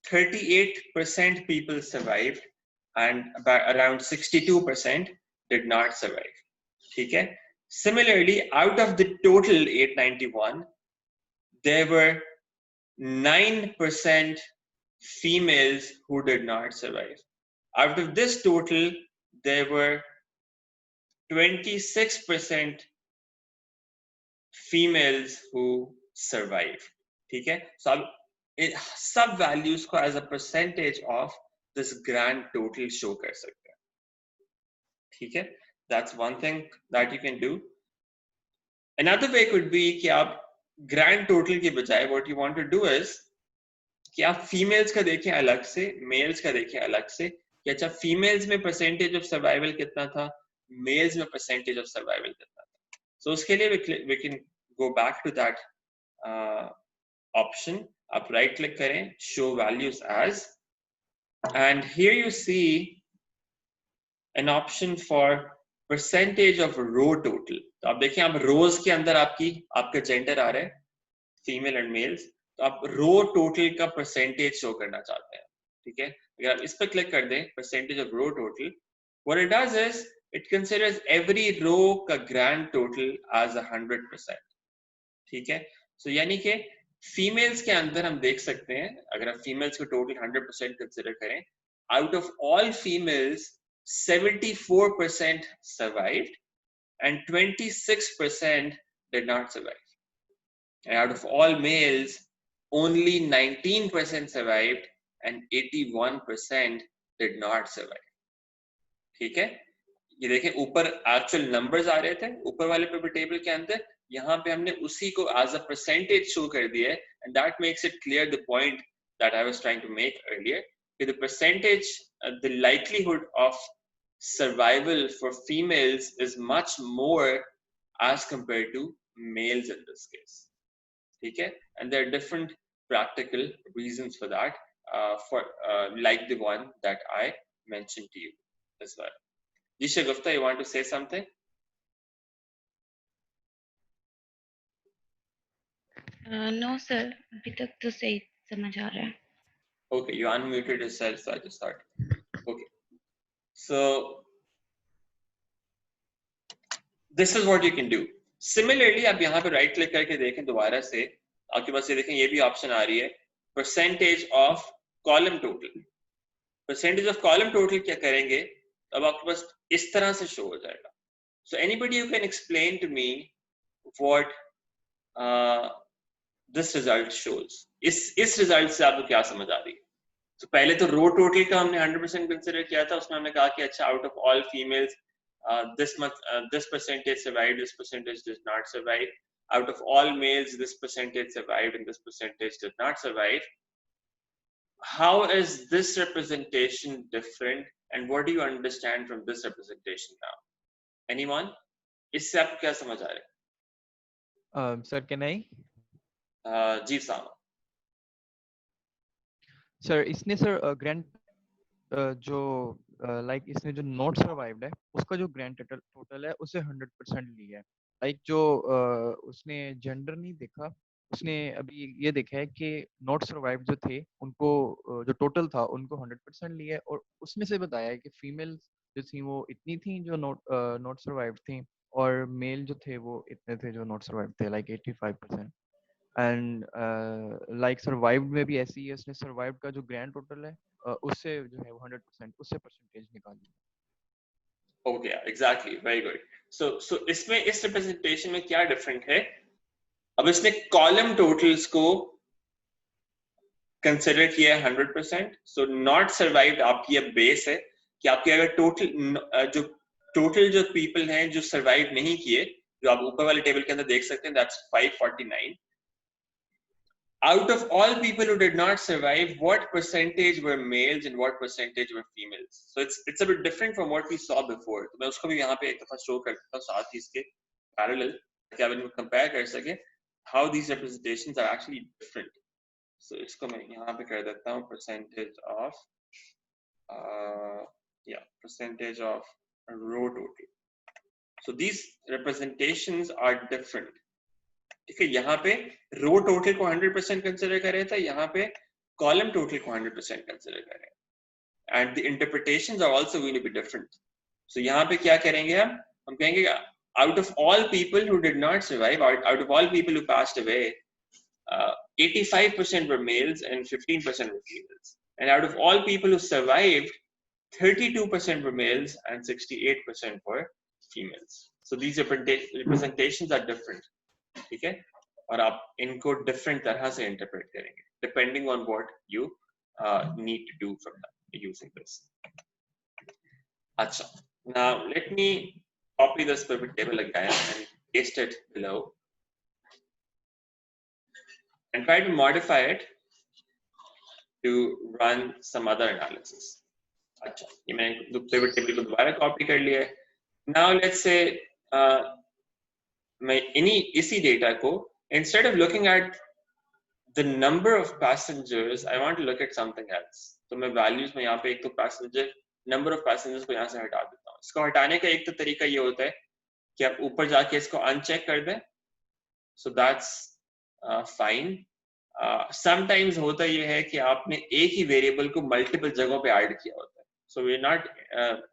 38% people survived and about around 62% did not survive। ठीक है, similarly out of the total 891 there were 9% females who did not survive। Out of this total there were 26% females who survived। ठीक है, so अब सब values को as a percentage of this grand total show कर सकते हैं। ठीक है, that's one thing that you can do। Another way could be कि आप grand total के बजाय what you want to do is कि आप फीमेल्स का देखें अलग से, मेल्स का देखें अलग से कि अच्छा फीमेल्स में परसेंटेज ऑफ सर्वाइवल कितना था, मेल्स में परसेंटेज ऑफ सर्वाइवल कितना था। सो उसके लिए we can go back to that option। आप राइट क्लिक करें, show values as, and here you see an option for percentage of row total। तो आप देखें, आप रोज के अंदर आपका जेंडर आ रहा है, फीमेल एंड मेल्स, तो आप रो टोटल का परसेंटेज शो करना चाहते हैं। ठीक है, अगर आप इस पर क्लिक कर दें, percentage of row total, what it does is it considers every row का ग्रैंड टोटल एज 100%। ठीक है, सो यानी कि फीमेल्स के अंदर हम देख सकते हैं, अगर आप फीमेल्स को टोटल 100% कंसिडर करें, out of all females 74% survived and 26% did not survive। And out of all males, only 19% survived and 81% did not survive। ठीक है, ये देखें ऊपर एक्चुअल नंबर्स आ रहे थे ऊपर वाले पेपर टेबल के अंदर, यहाँ पे हमने उसी को एज अ परसेंटेज शो कर दिया है, and that makes it clear the point that I was trying to make earlier कि the percentage, the likelihood of survival for females is much more as compared to males in this case। ठीक है, and there are different practical reasons for that, like the one that I mentioned to you as well। Disha Gupta, you want to say something? No sir, अभी तक तो सही समझ आ रहा है। Okay, you unmuted yourself, so I just thought। Okay, so this is what you can do। Similarly, आप यहाँ पे राइट क्लिक करके देखें दोबारा से, आपके पास ये देखें, ये भी ऑप्शन आ रही है percentage of column total. Percentage of column total क्या करेंगे, अब आपके पास इस तरह से शो हो जाएगा। So anybody who can explain to me what this result shows, इस रिजल्ट से आपको क्या समझ आ रही है? तो पहले तो रो टोटल का हमने 100% कंसिडर किया था, उसमें हमने कहा कि अच्छा out of all females this percentage survived, this percentage did not survive। out of all males this percentage survived and this percentage did not survive। how is this representation different and what do you understand from this representation now? Anyone? इससे आपको क्या समझ आ रहा है? Sir can I? Ji Sama. Sir इसने sir grand जो like इसने जो नॉट सर्वाइव्ड है उसका जो ग्रैंड टोटल है उसे 100% लिया है। लाइक जो उसने जेंडर नहीं देखा, उसने अभी ये देखा है कि नॉट सर्वाइव जो थे उनको जो टोटल था उनको 100% लिया है, और उसमें से बताया है कि फीमेल जो थी वो इतनी थी जो नॉट सर्वाइव थी, और मेल जो थे वो इतने थे जो नॉट सर्वाइव थे, लाइक 85%। एंड लाइक सर्वाइव्ड में भी ऐसे ही है, उसने सर्वाइव्ड का जो ग्रैंड टोटल है उससे जो है वो 100% उससे परसेंटेज निकाली। Okay, exactly, very good. So इसमें इस रिप्रेजेंटेशन में क्या डिफरेंट है? अब इसने कॉलम टोटल्स को कंसिडर किया है 100%. सो नॉट सर्वाइव्ड आपकी अब बेस है कि आपके अगर टोटल जो पीपल हैं जो सर्वाइव नहीं किए, जो आप ऊपर वाले टेबल के अंदर देख सकते हैं, that's 549. Out of all people who did not survive, what percentage were males and what percentage were females? So it's a bit different from what we saw before. तो मैं उसको भी यहाँ पे एक दफा शो करता हूँ साथ ही इसके parallel, ताकि आप इनको compare कर सके how these representations are actually different. So इसको मैं यहाँ पे कर देता हूँ percentage of row total. So these representations are different. ठीक है, यहाँ पे रो टोटल को 100% कंसिडर कर रहे थे, यहाँ पे कॉलम टोटल को 100% कंसिडर कर रहे हैं. And the interpretations are also going to be different. So यहाँ पे क्या करेंगे हम कहेंगे out of all people who did not survive, out of all people who passed away, 85% were males and 15% were females. And out of all people who survived, 32% were males and 68% were females. So these representations are different. ठीक है, और आप इनको different तरह से interpret करेंगे depending on what you need to do from using this. अच्छा, now let me copy this pivot table again and paste it below and try to modify it to run some other analysis. अच्छा, ये मैंने pivot table को दोबारा copy कर लिया है. Now let's say मैं इसी डेटा को, instead of looking at the number of passengers, I want to look at something else. तो मैं values में यहाँ पे एक तो passenger, number of passengers को यहाँ से हटा देता हूँ. इसको हटाने का एक तो तरीका ये होता है कि आप ऊपर जाके इसको uncheck कर दें. So that's fine. Sometimes होता ये है कि आपने एक ही variable को multiple जगहों पे add किया होता है. So we're not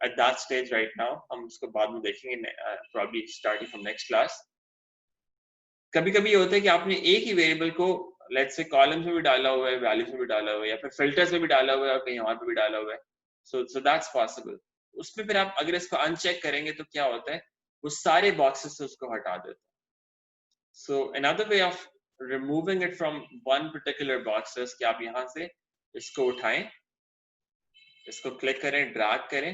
at that stage right now. हम इसको बाद में देखेंगे, probably starting from next class. कभी कभी होता है कि आपने एक ही वेरिएबल को लेट्स से कॉलम्स में भी डाला हुआ है, वैल्यूज में भी डाला हुआ है, या फिर फिल्टर्स में भी डाला हुआ है और कहीं और पे भी डाला हुआ है. So that's possible. उसमें फिर आप अगर इसको अनचेक करेंगे तो क्या होता है, वो सारे बॉक्सेस से उसको हटा देता है. So another way of removing it from one particular boxes कि आप यहाँ से इसको उठाएं, इसको क्लिक करें, ड्रैग करें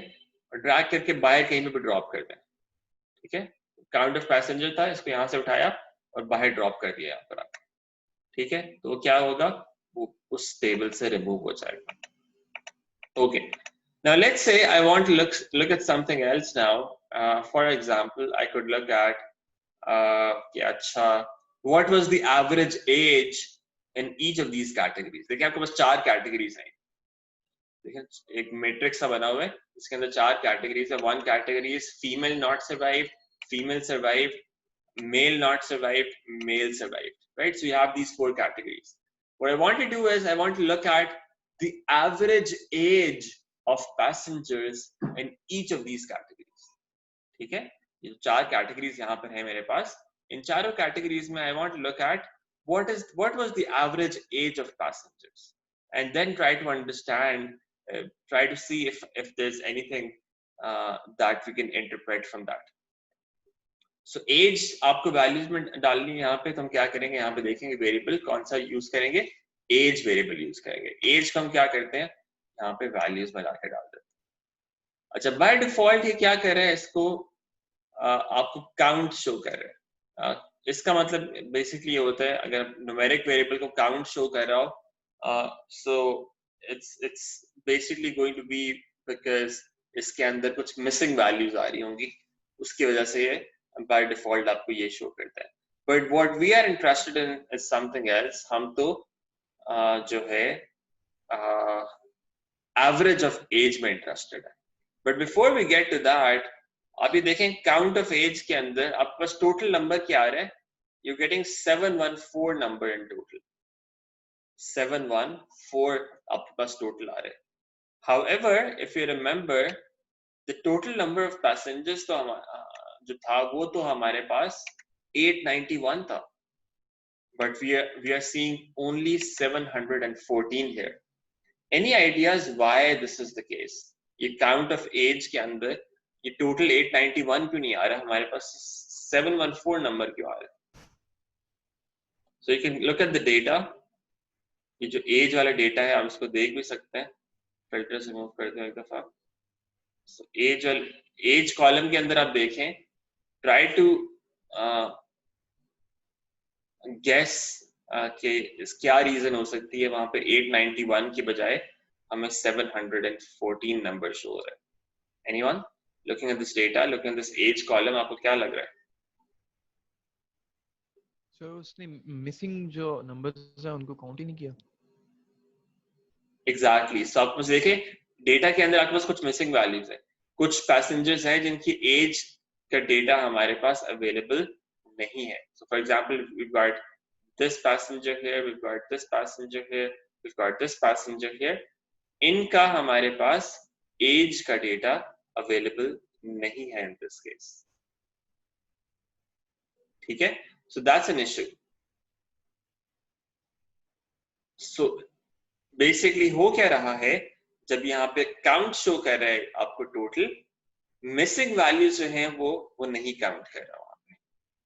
और ड्रैग करके बाहर कहीं पे भी ड्रॉप कर दें. ठीक है, काउंट ऑफ पैसेंजर था, इसको यहाँ से उठाया और बाहर ड्रॉप कर दिया यहाँ पर आप. ठीक है, तो वो क्या होगा, वो उस टेबल से रिमूव हो जाएगा. Okay, now let's say I want to look at something else now. For example I could look at कि अच्छा what was the average age in each of these categories. देखिए आपके पास 4 कैटेगरीज हैं. देखिए एक मैट्रिक्स सा बना हुआ है, इसके अंदर 4 कैटेगरीज है. One category is female not survived, female survived, male not survived, male survived, right? So you have these 4 categories. What I want to do is I want to look at the average age of passengers in each of these categories. ठीक है, ये 4 categories यहाँ पर है मेरे पास. इन चारों categories में I want to look at what was the average age of passengers, and then try to understand, try to see if there's anything that we can interpret from that. So age आपको values में डालनी है. यहाँ पे तो हम क्या करेंगे, यहाँ पे देखेंगे वेरिएबल कौन सा यूज करेंगे, एज वेरिएबल यूज करेंगे. एज को हम क्या करते हैं, यहाँ पे वैल्यूज में लाके डाल देते हैं. अच्छा, बाय डिफॉल्ट ये क्या कर रहा है, इसको आपको काउंट शो कर रहा है. इसका मतलब बेसिकली ये होता है, अगर न्यूमेरिक वेरिएबल को काउंट शो कर रहा हो, so it's basically going to be because इसके अंदर कुछ मिसिंग वैल्यूज आ रही होंगी, उसकी वजह से ये by default आपको ये शो करता है. But what we are interested in is something else. हम तो जो है average of age में interested है. But before we get to that, आप ये देखें count of age के अंदर आपके पास total number क्या आ रहा है, you're getting 714 number in total. 714 आपके पास total आ रहा है. However, if you remember, the total number of passengers तो जो था वो तो हमारे पास 891 था, but we are seeing only 714 here. Any ideas why this is the case? ये count of age के अंदर ये टोटल 891 क्यों नहीं आ रहा, हमारे पास 714 नंबर क्यों आ रहा है? So you can look at the data, ये जो एज वाला डेटा है आप इसको देख भी सकते हैं, फिल्टर से रिमूव करते हैं एक दफा। सो एज कॉलम के अंदर आप देखें, ट्राई टू गैस कि क्या रीजन हो सकती है वहां पे 891 की बजाय हमें 714 नंबर शो हो रहा है। Anyone looking at this data, looking at this age column, आपको क्या लग रहा है? सर उसने मिसिंग जो नंबर्स हैं उनको काउंट ही नहीं किया। एग्जैक्टली सो आप बस देखें डेटा के अंदर आपके पास कुछ मिसिंग वैल्यूज है, कुछ पैसेंजर्स हैं जिनकी एज का डेटा हमारे पास अवेलेबल नहीं है। So for example we got this passenger here, we've got this passenger here, we've got this passenger here, इनका हमारे पास एज का डेटा अवेलेबल नहीं है इन दिस केस, ठीक है? So that's an issue. So basically हो क्या रहा है, जब यहाँ पे काउंट शो कर रहा है आपको टोटल, मिसिंग वैल्यूज जो हैं वो नहीं काउंट कर रहा वहां पे,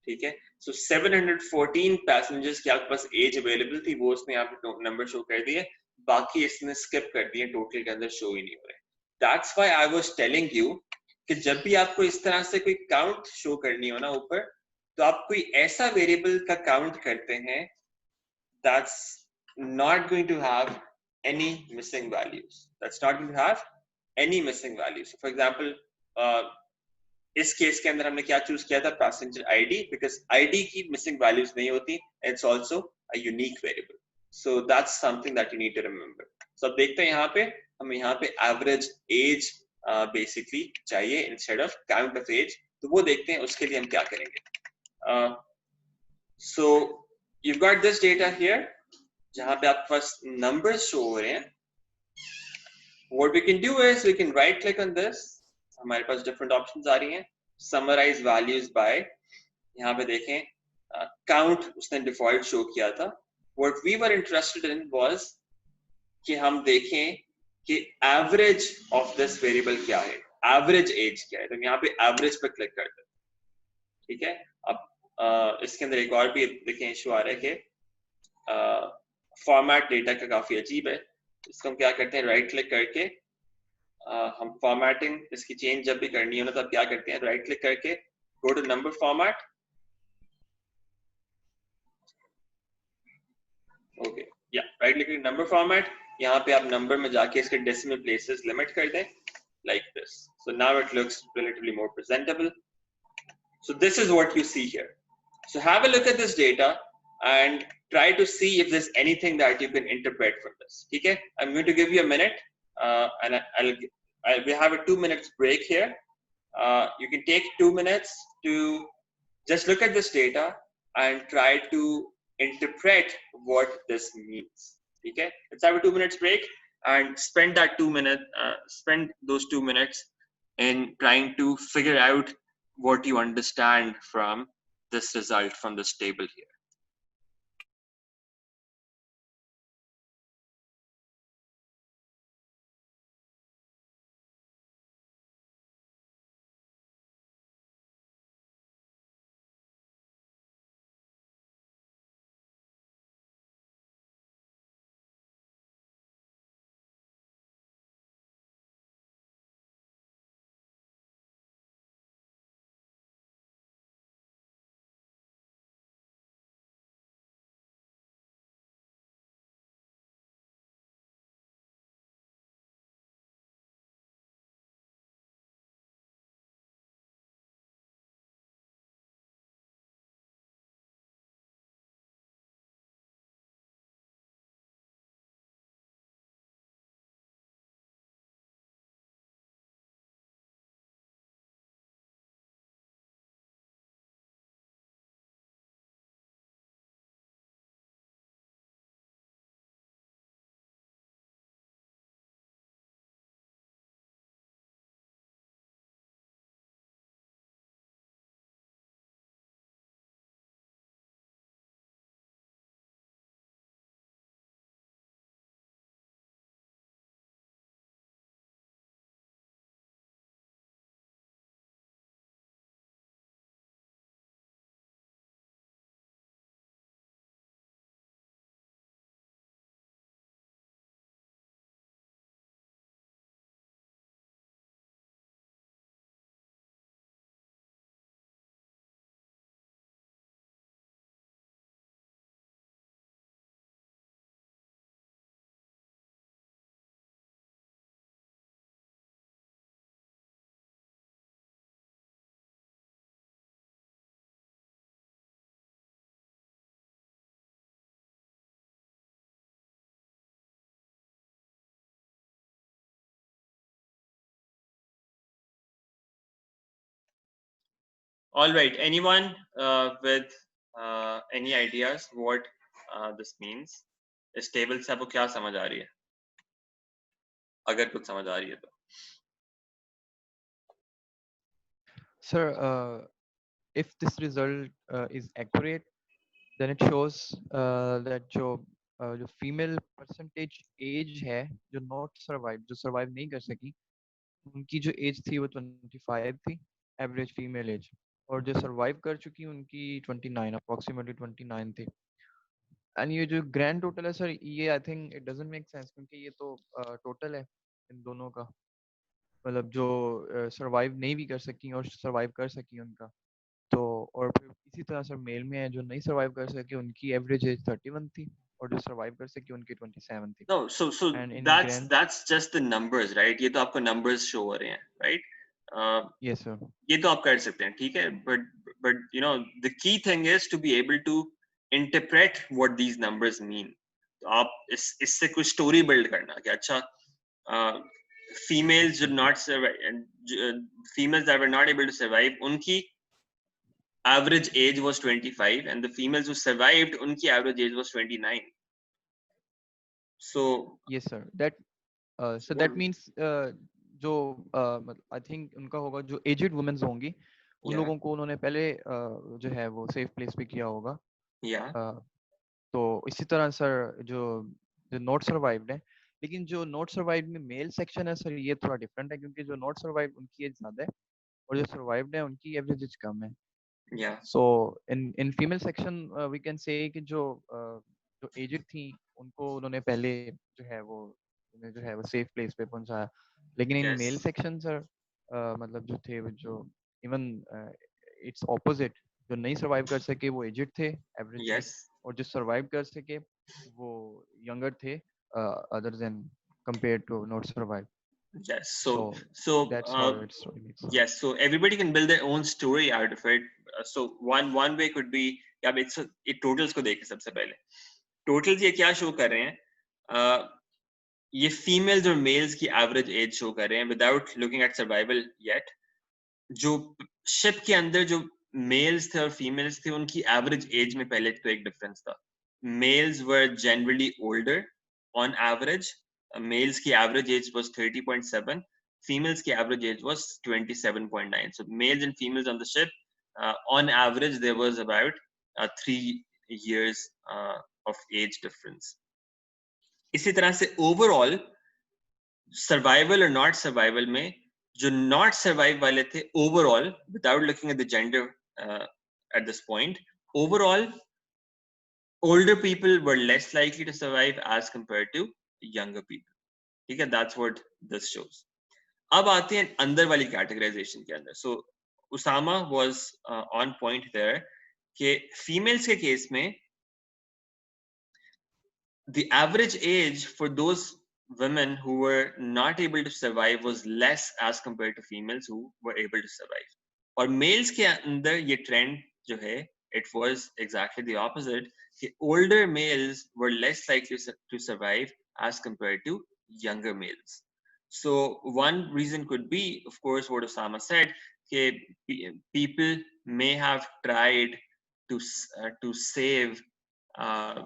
ठीक है? सो 714 पैसेंजर्स की आपके पास एज अवेलेबल थी, वो उसने यहाँ पे नंबर शो कर दिए, बाकी इसने स्किप कर दिए, टोटल के अंदर शो ही नहीं हो रहे। That's why I was telling you कि जब भी आपको इस तरह से कोई काउंट शो करनी हो ना ऊपर, तो आप कोई ऐसा वेरिएबल का काउंट करते हैं that's not going to have any missing values, that's not going to have any missing values. For example, इस केस के अंदर हमने क्या चूज किया था, पैसेंजर आईडी, बिकॉज आईडी की मिसिंग वैल्यूज नहीं होती, it's also a unique variable, so that's something that you need to remember. So अब देखते हैं यहाँ पे, हमें यहाँ पे एवरेज एज बेसिकली चाहिए instead of count of age, तो वो देखते हैं उसके लिए हम क्या करेंगे। So you got this data here जहां पे आपके पास नंबर्स शो हो रहे हैं। What we can do is we can right click on this, हमारे पास डिफरेंट ऑप्शंस आ रही हैं, समराइज वैल्यूज बाय, यहाँ पे देखें काउंट उसने डिफॉल्ट शो किया था। What we were interested in was कि हम देखें कि एवरेज ऑफ दिस वेरिएबल क्या है, एवरेज एज क्या है, तो यहाँ पे एवरेज पे क्लिक करते हैं, ठीक है? अब इसके अंदर एक और भी देखें इशू आ रहा है कि फॉर्मेट डेटा का काफी अजीब है, इसको हम क्या करते हैं, राइट क्लिक करके हम फॉर्मेटिंग इसकी चेंज जब भी करनी है ना, तो आप क्या करते हैं, राइट क्लिक करके go to number format, okay या राइट क्लिक नंबर फॉर्मेट, यहाँ पे आप नंबर में जाके इसके डेसिमल प्लेसेस लिमिट कर दें like this, so now it looks relatively more presentable. So this is what you see here. So have a look at this data and try to see if there's anything that you can interpret from this. Okay, I'm going to give you a minute, and we have a 2 minutes break here. You can take 2 minutes to just look at this data and try to interpret what this means. Okay, let's have a 2 minutes break and spend those 2 minutes in trying to figure out what you understand from this result from this table here. All right. Anyone with any ideas what this means? इस table से आपको क्या समझ आ रही है? अगर कुछ समझ आ रही है तो. Sir, if this result is accurate, then it shows that जो female percentage age है जो not survive जो survive नहीं कर सकी उनकी जो age थी वो 25 थी average female age और जो survive कर चुकी उनकी 29 approximately 29 थी. एंड ये जो ग्रैंड टोटल है सर ये I think it doesn't make sense क्योंकि ये तो टोटल है इन दोनों का मतलब जो सरवाइव नहीं भी कर सकी और सरवाइव कर सकी उनका तो और फिर इसी तरह सर मेल में है जो नहीं सरवाइव कर सके उनकी एवरेज एज 31 थी और जो सरवाइव कर सकी उनकी 27 थी. No, so and in that's grand that's just the numbers, right? ये तो आपको numbers show हो रहे हैं, right? यस सर ये तो आप कर सकते हैं, ठीक है? But you know the key thing is to be able to interpret what these numbers mean. तो आप इससे कुछ story build करना कि अच्छा females did not survive and females that were not able to survive उनकी average age was 25 and the females who survived unki average age was 29. So yes sir that so that means जो I think उनका होगा जो aged women's होंगी उन yeah, लोगों को उन्होंने पहले जो है वो सेफ प्लेस पे किया होगा. yeah, तो इसी तरह सर जो जो नॉट सर्वाइव्ड है लेकिन जो नॉट सर्वाइव्ड में मेल सेक्शन है सर ये थोड़ा डिफरेंट है क्योंकि जो नॉट सर्वाइव्ड उनकी एज ज्यादा है और जो सर्वाइव्ड है उनकी एवरेज एज कम है. yeah, so in female section we can say कि जो एजेड थी उनको उन्होंने पहले जो है वो उन्हें जो है वो सेफ प्लेस पे पहुंचाया लेकिन इन yes, मेल सेक्शन सर मतलब जो थे वो जो इवन इट्स ऑपोजिट जो नहीं सर्वाइव कर सके वो एजेड थे एवरेज एज yes, और जो सर्वाइव कर सके वो यंगर थे other than compare to not survive. yes. So So that's how it's relates. yes, so everybody can build their own story out of it. So one way could be या it totals को देखें सबसे पहले. Totals ये क्या show कर रहे हैं? ये females और males की average age show कर रहे हैं without looking at survival yet. जो शिप के अंदर जो मेल्स थे और फीमेल्स थे उनकी एवरेज एज में पहले तो एक डिफरेंस था. Males were generally older on average. Males की एवरेज एज वाज 30.7, females की average age was 27.9. So males and females on the ship, on average there was about 3 years of age difference. इसी तरह से overall survival और not survival में जो not survive वाले थे overall without looking at the gender at this point overall older people were less likely to survive as compared to younger people. ठीक है, that's what this shows. अब आते हैं अंदर वाली कैटेगराइजेशन के अंदर. So Usama was on point there कि फीमेल्स के केस में the average age for those women who were not able to survive was less as compared to females who were able to survive. और males के अंदर ये trend जो है it was exactly the opposite कि older males were less likely to survive as compared to younger males. So one reason could be of course what Osama said कि people may have tried to save uh,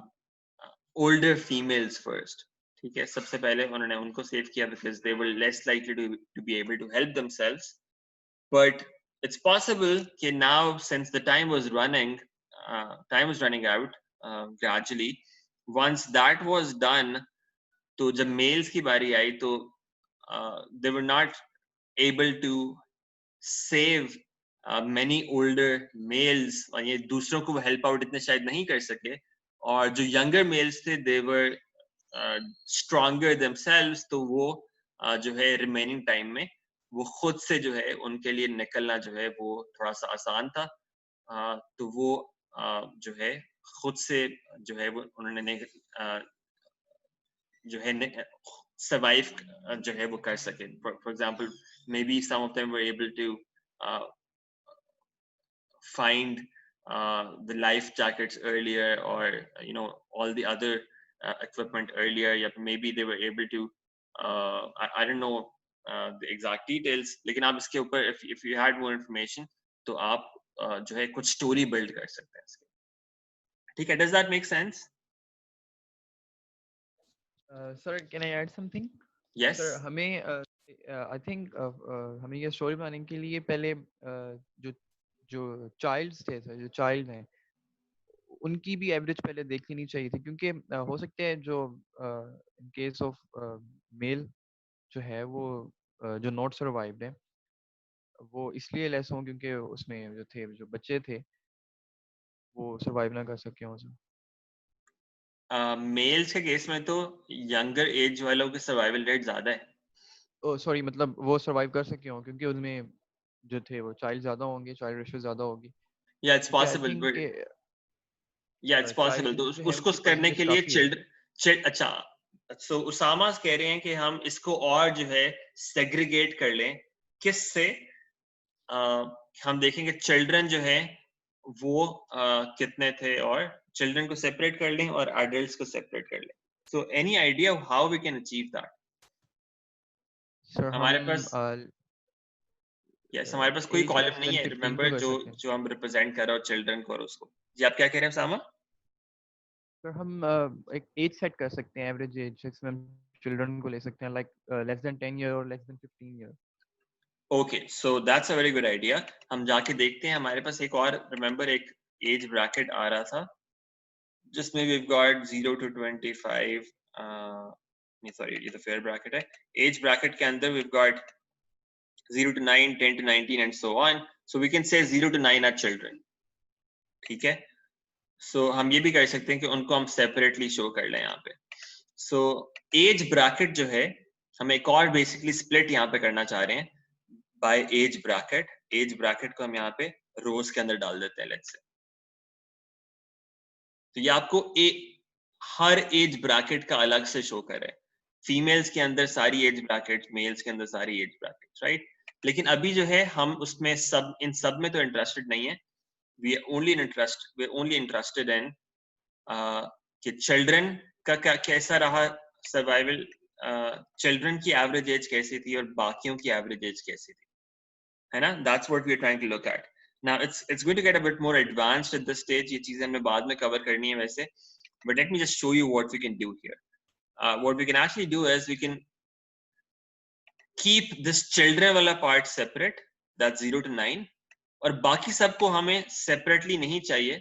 older females first. ठीक है, सबसे पहले उन्होंने उनको save किया because they were less likely to be able to help themselves. But it's possible that now since the time was running out gradually. Once that was done, तो जब males की बारी आई तो they were not able to save many older males और ये दूसरों को help out इतने शायद नहीं कर सके. और जो younger males थे they were stronger themselves, तो वो जो है remaining time में वो खुद से जो है उनके लिए निकलना जो है वो थोड़ा सा आसान था. तो वो जो है खुद से जो है वो उन्होंने जो है survive जो है वो कर सके. For example, maybe some of them were able to find the life jackets earlier or you know all the other equipment earlier. Yeah, maybe they were able to I don't know the exact details. लेकिन आप इसके ऊपर if you had more information तो आप जो है कुछ story build कर सकते हैं इसके। ठीक है, does that make sense? Sir can I add something? Yes. Sir हमें आई थिंक हमें ये स्टोरी बनाने के लिए पहले जो जो चाइल्ड्स थे सर, जो चाइल्ड हैं उनकी भी एवरेज पहले देख लेनी चाहिए थी, क्योंकि हो सकते हैं जो इन केस ऑफ मेल जो है वो जो नॉट सर्वाइव्ड है वो इसलिए लेस हों क्योंकि उसमें जो थे जो बच्चे थे वो सर्वाइव ना कर सके हों सर। मेल्स के केस में तो यंगर एज वालों की सर्वाइवल रेट ज्यादा है। ओ सॉरी, मतलब वो सर्वाइव कर सके हों क्योंकि उनमें जो थे वो चाइल्ड ज़्यादा होंगे, चाइल्ड रेशियो ज़्यादा होगी, या इट्स क्योंकि आई पॉसिबल, थिंक या इट्स पॉसिबल। तो चाइल्ड जो है उसको उनकी करने परसेंटेज के लिए काफ़ी है। अच्छा, सो उसामा कह रहे हैं कि हम इसको और जो है सेग्रीगेट कर लें। किससे? हम देखेंगे चिल्ड्रन जो है वो कितने थे, और चिल्ड्रन को सेपरेट कर लें और एडल्ट्स को सेपरेट कर लें। So any idea how we can achieve that? Sir हमारे हम पास यस, हमारे पास कोई एज लेस कॉलम नहीं देन है, 15 को रिमेंबर, कर जो सकते हैं। जो हम रिप्रेजेंट कर रहे हो चिल्ड्रन को और उसको। जी आप क्या कह रहे हैं सामा? सर हम एक एज सेट कर सकते हैं, एवरेज एज जिसमें हम चिल्ड्रन को ले सकते हैं, लाइक लेस देन 10 ईयर और less than 15 year. Okay, so that's a very good idea. हम जाके देखते हैं, हमारे पास एक और रिमेंबर एक एज ब्रैकेट आ रहा था जिसमें we've got 0 to 25, नहीं सॉरी ये तो फेयर ब्रैकेट है। एज ब्रैकेट के अंदर we've got 0 to 9, 10 to 19 and so on, so we can say 0 to 9 are children। ठीक है, so हम ये भी कर सकते हैं कि उनको हम सेपरेटली शो कर लें यहाँ पे। so एज ब्रैकेट जो है हम एक और बेसिकली स्प्लिट यहाँ पे करना चाह रहे हैं by age bracket. Age bracket को हम यहाँ पे रोज के अंदर डाल देते हैं, लेट्स से। तो ये आपको हर एज ब्रैकेट का अलग से शो कर रहा है। फीमेल्स के अंदर सारी एज ब्रैकेट, मेल्स के अंदर सारी एज ब्रैकेट, राइट? लेकिन अभी जो है हम उसमें इन सब में तो इंटरेस्टेड नहीं है। We are only interested in कि चिल्ड्रन का कैसा रहा सर्वाइवल, चिल्ड्रन की एवरेज एज कैसी थी और बाकियों की एवरेज एज कैसी थी, है ना? That's what we are trying to look at. Now it's going to get a bit more advanced at this stage. ये चीजें हमें बाद में cover करनी है वैसे, but let me just show you what we can do here. What we can actually do is we can keep this children वाला part separate, that's 0 to 9, और बाकी सबको हमें separately नहीं चाहिए,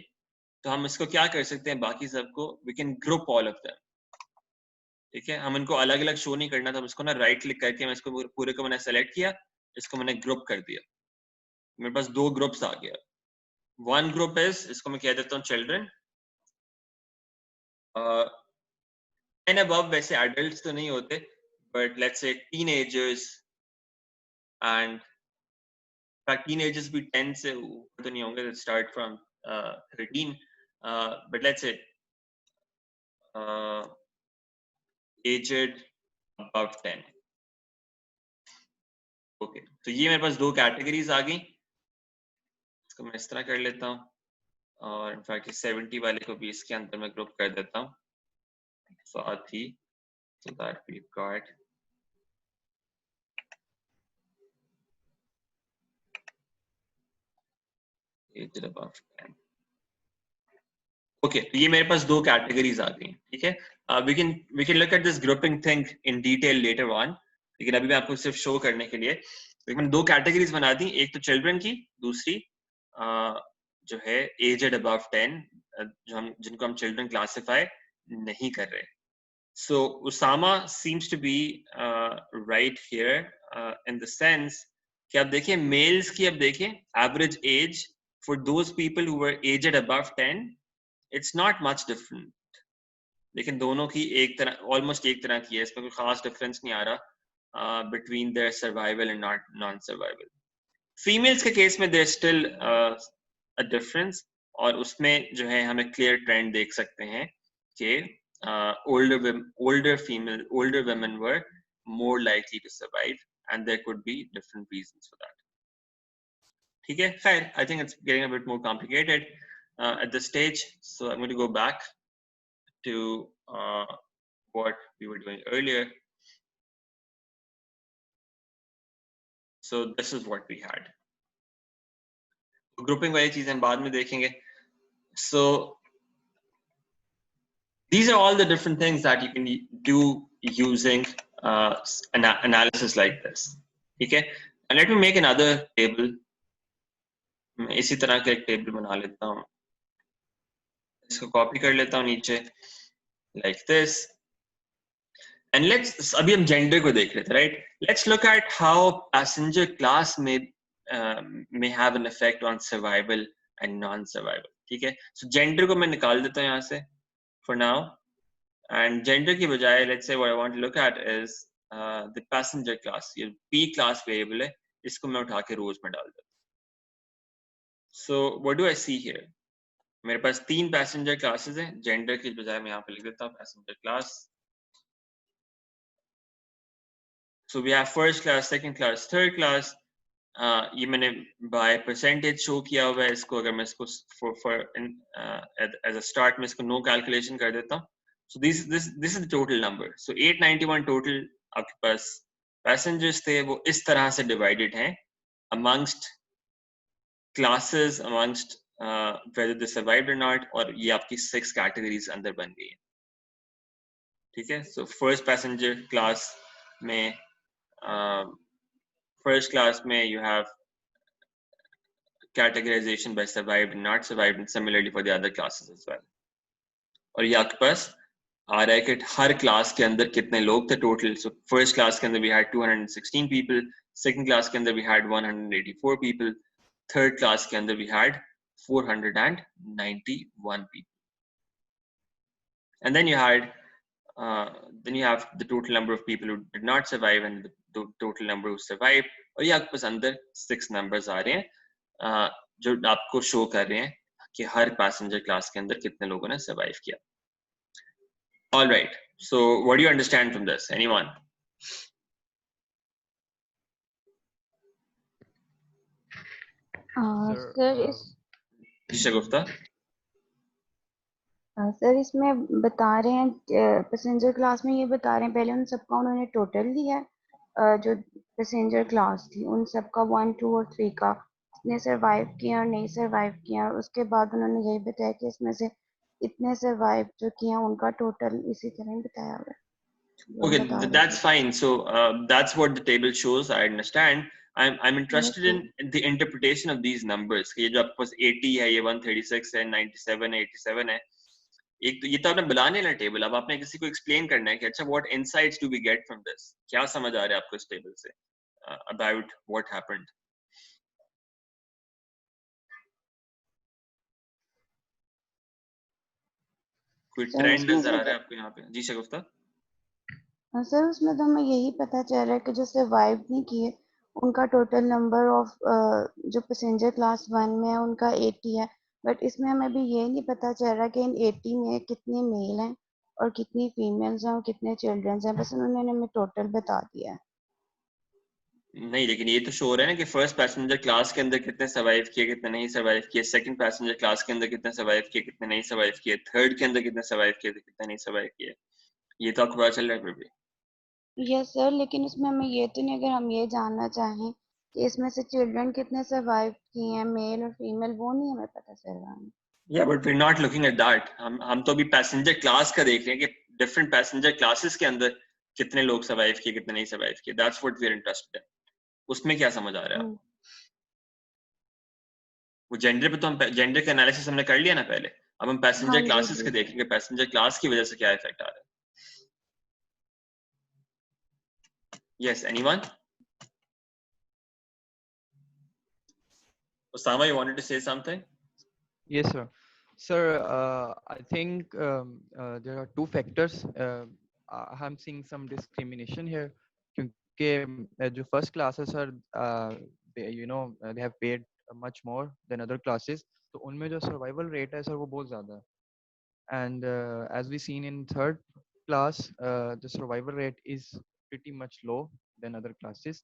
तो हम इसको क्या कर सकते हैं? बाकी सबको we can group all of them। ठीक है, हम इनको अलग अलग शो नहीं करना, तो हम इसको ना राइट क्लिक करके मैं इसको पूरे को मैंने सेलेक्ट किया, इसको मैंने ग्रुप कर दिया, मेरे पास दो ग्रुप्स आ गया। वन ग्रुप इज, इसको मैं कह देता हूँ चिल्ड्रन, एंड अबव वैसे एडल्ट्स तो नहीं होते, but let's say teenagers, and teenagers भी 10 से ऊपर तो नहीं होंगे, start from 13, but let's say aged above 10। Okay, तो ये मेरे पास दो कैटेगरीज आ गई, इसको मैं इस तरह कर लेता हूँ, और इनफैक्ट 70 वाले को भी इसके अंदर मैं ग्रुप कर देता हूँ साथ ही, so that we've got aged above 10। Okay, तो ये मेरे पास दो कैटेगरीज आ गई, ठीक है। We can look at this grouping thing in detail later on, लेकिन अभी मैं आपको सिर्फ शो करने के लिए, तो मैंने दो कैटेगरीज बना दी, एक तो चिल्ड्रन की, दूसरी जो है एजेड अबव 10, जिनको हम चिल्ड्रन क्लासिफाई नहीं कर रहे। So Usama seems to be right here in the sense कि आप देखिए मेल्स की, अब देखिए average age for those people who were aged above 10, it's not much different, लेकिन दोनों की एक तरह, ऑलमोस्ट एक तरह की है, इसमें कोई खास डिफरेंस नहीं आ रहा between their survival and not non-survival। Females के केस में there still a difference, और उसमें जो है हमें क्लियर ट्रेंड देख सकते हैं कि older women were more likely to survive, and there could be different reasons for that। ठीक है, खैर, I think it's getting a bit more complicated at this stage, so I'm going to go back to what we were doing earlier. So this is what we had. Grouping वाली चीजें बाद में देखेंगे. So these are all the different things that you can do using analysis like this. Okay, and let me make another table. मैं इसी तरह का एक टेबल बना लेता हूँ, इसको कॉपी कर लेता हूँ नीचे like this. And let's अभी हम जेंडर को देख रहे थे, right? Let's look at how passenger class may have an effect on survival and non-survival. ठीक है, so gender को मैं निकाल देता हूँ यहाँ से for now, and gender की बजाय let's say what I want to look at is the passenger class. ये P class variable है, इसको मैं उठा के rows में डाल देता हूँ. So what do I see here? मेरे पास 3 पैसेंजर क्लासेस हैं. जेंडर की बजाय मैं यहाँ पे लिख देता हूँ passenger class. So we have first class, second class, third class. ये मैंने by percentage शो किया हुआ है इसको. अगर मैं इसको as a start में इसको no calculation कर देता हूँ. So this is the total number. So 891 total आपके पास passengers थे, वो इस तरह से divided हैं amongst classes, amongst whether they survived or not, और ये आपकी 6 categories अंदर बन गई है. ठीक है, so first passenger class में first class में you have categorization by survived and not survived, and similarly for the other classes as well. और ये आपके पास आ रहा है कि हर क्लास के अंदर कितने लोग थे total. So first class के अंदर we had 216 people, second class के अंदर we had 184 people, third class के अंदर we had 491 people. And then you had then you have the total number of people who did not survive and the total number who survived. और ये आपके पास अंदर 6 numbers आ रहे हैं जो आपको शो कर रहे हैं कि हर पैसेंजर क्लास के अंदर कितने लोगों ने सर्वाइव किया. All right, so what do you understand from this? Anyone? Sir Shagufta? Sir इसमें बता रहे हैं पैसेंजर क्लास में ये बता रहे हैं पहले उन सबका उन्होंने टोटल लिया है जो पैसेंजर क्लास थी उन सबका 1 2 और 3 का कितने सरवाइव किया और नहीं सरवाइव किया. उसके बाद उन्होंने यही बताया कि इसमें से इतने सरवाइव जो किया उनका टोटल इसी तरह ही बताया हुआ है. Okay, that's fine. So that's what the table shows. I understand. I'm interested in the interpretation of these numbers. ये जो आपके पास 80 है, ये 136 है, 97 है, 87 है. एक तो ये तो आपने बुला लेना टेबल. अब आपने किसी को एक्सप्लेन करना है कि अच्छा what insights do we get from this? क्या समझ आ रहा है आपको इस टेबल से about what happened? कोई ट्रेंड नजर आ रहा है आपको यहाँ पे? जी शगुफ्ता. सर उसमें तो हमें यही पता चल रहा है कि जो सर्वाइव नहीं किए उनका टोटल नंबर ऑफ जो पैसेंजर क्लास 1 में है उनका 80 है. बट इसमें हमें भी ये नहीं पता चल रहा कि इन 80 में कितने मेल हैं और कितनी फीमेल्स हैं और कितने चिल्ड्रंस हैं. बस उन्होंने हमें टोटल बता दिया है. नहीं, लेकिन ये तो शो हो रहा है ना कि फर्स्ट पैसेंजर क्लास के अंदर कितने सर्वाइव किए, कितने नहीं सर्वाइव किए, सेकंड पैसेंजर क्लास के अंदर कितने सर्वाइव किए, कितने नहीं सर्वाइव किए, थर्ड के अंदर कितने सर्वाइव किए, कितने नहीं सर्वाइव किए. ये तो आपको पता चल रहा है फिर भी. यस सर, लेकिन उसमें हमें ये तो नहीं, अगर हम ये जानना चाहें कि इसमें से चिल्ड्रन कितने सर्वाइव किए हैं मेल और फीमेल, वो नहीं हमें पता चल रहा है. Yeah, but we're not looking at that. हम तो अभी पैसेंजर क्लास का देख रहे हैं कि डिफरेंट पैसेंजर क्लासेस के अंदर कितने लोग सर्वाइव किए, कितने नहीं सर्वाइव किए. That's what we are interested in. उसमें क्या समझ आ रहा है आपको? वो जेंडर पे तो हम जेंडर का एनालिसिस हमने कर लिया ना पहले. अब हम पैसेंजर क्लासेस के देखेंगे, पैसेंजर क्लास की वजह से क्या इफेक्ट आ रहा है. Yes, anyone? Osama, you wanted to say something? Yes, sir. Sir, I think there are two factors. I'm seeing some discrimination here. क्योंकि जो first classes are, they have paid much more than other classes. तो उनमें जो survival rate है sir वो बहुत ज़्यादा है. And as we seen in third class, the survival rate is pretty much low than other classes.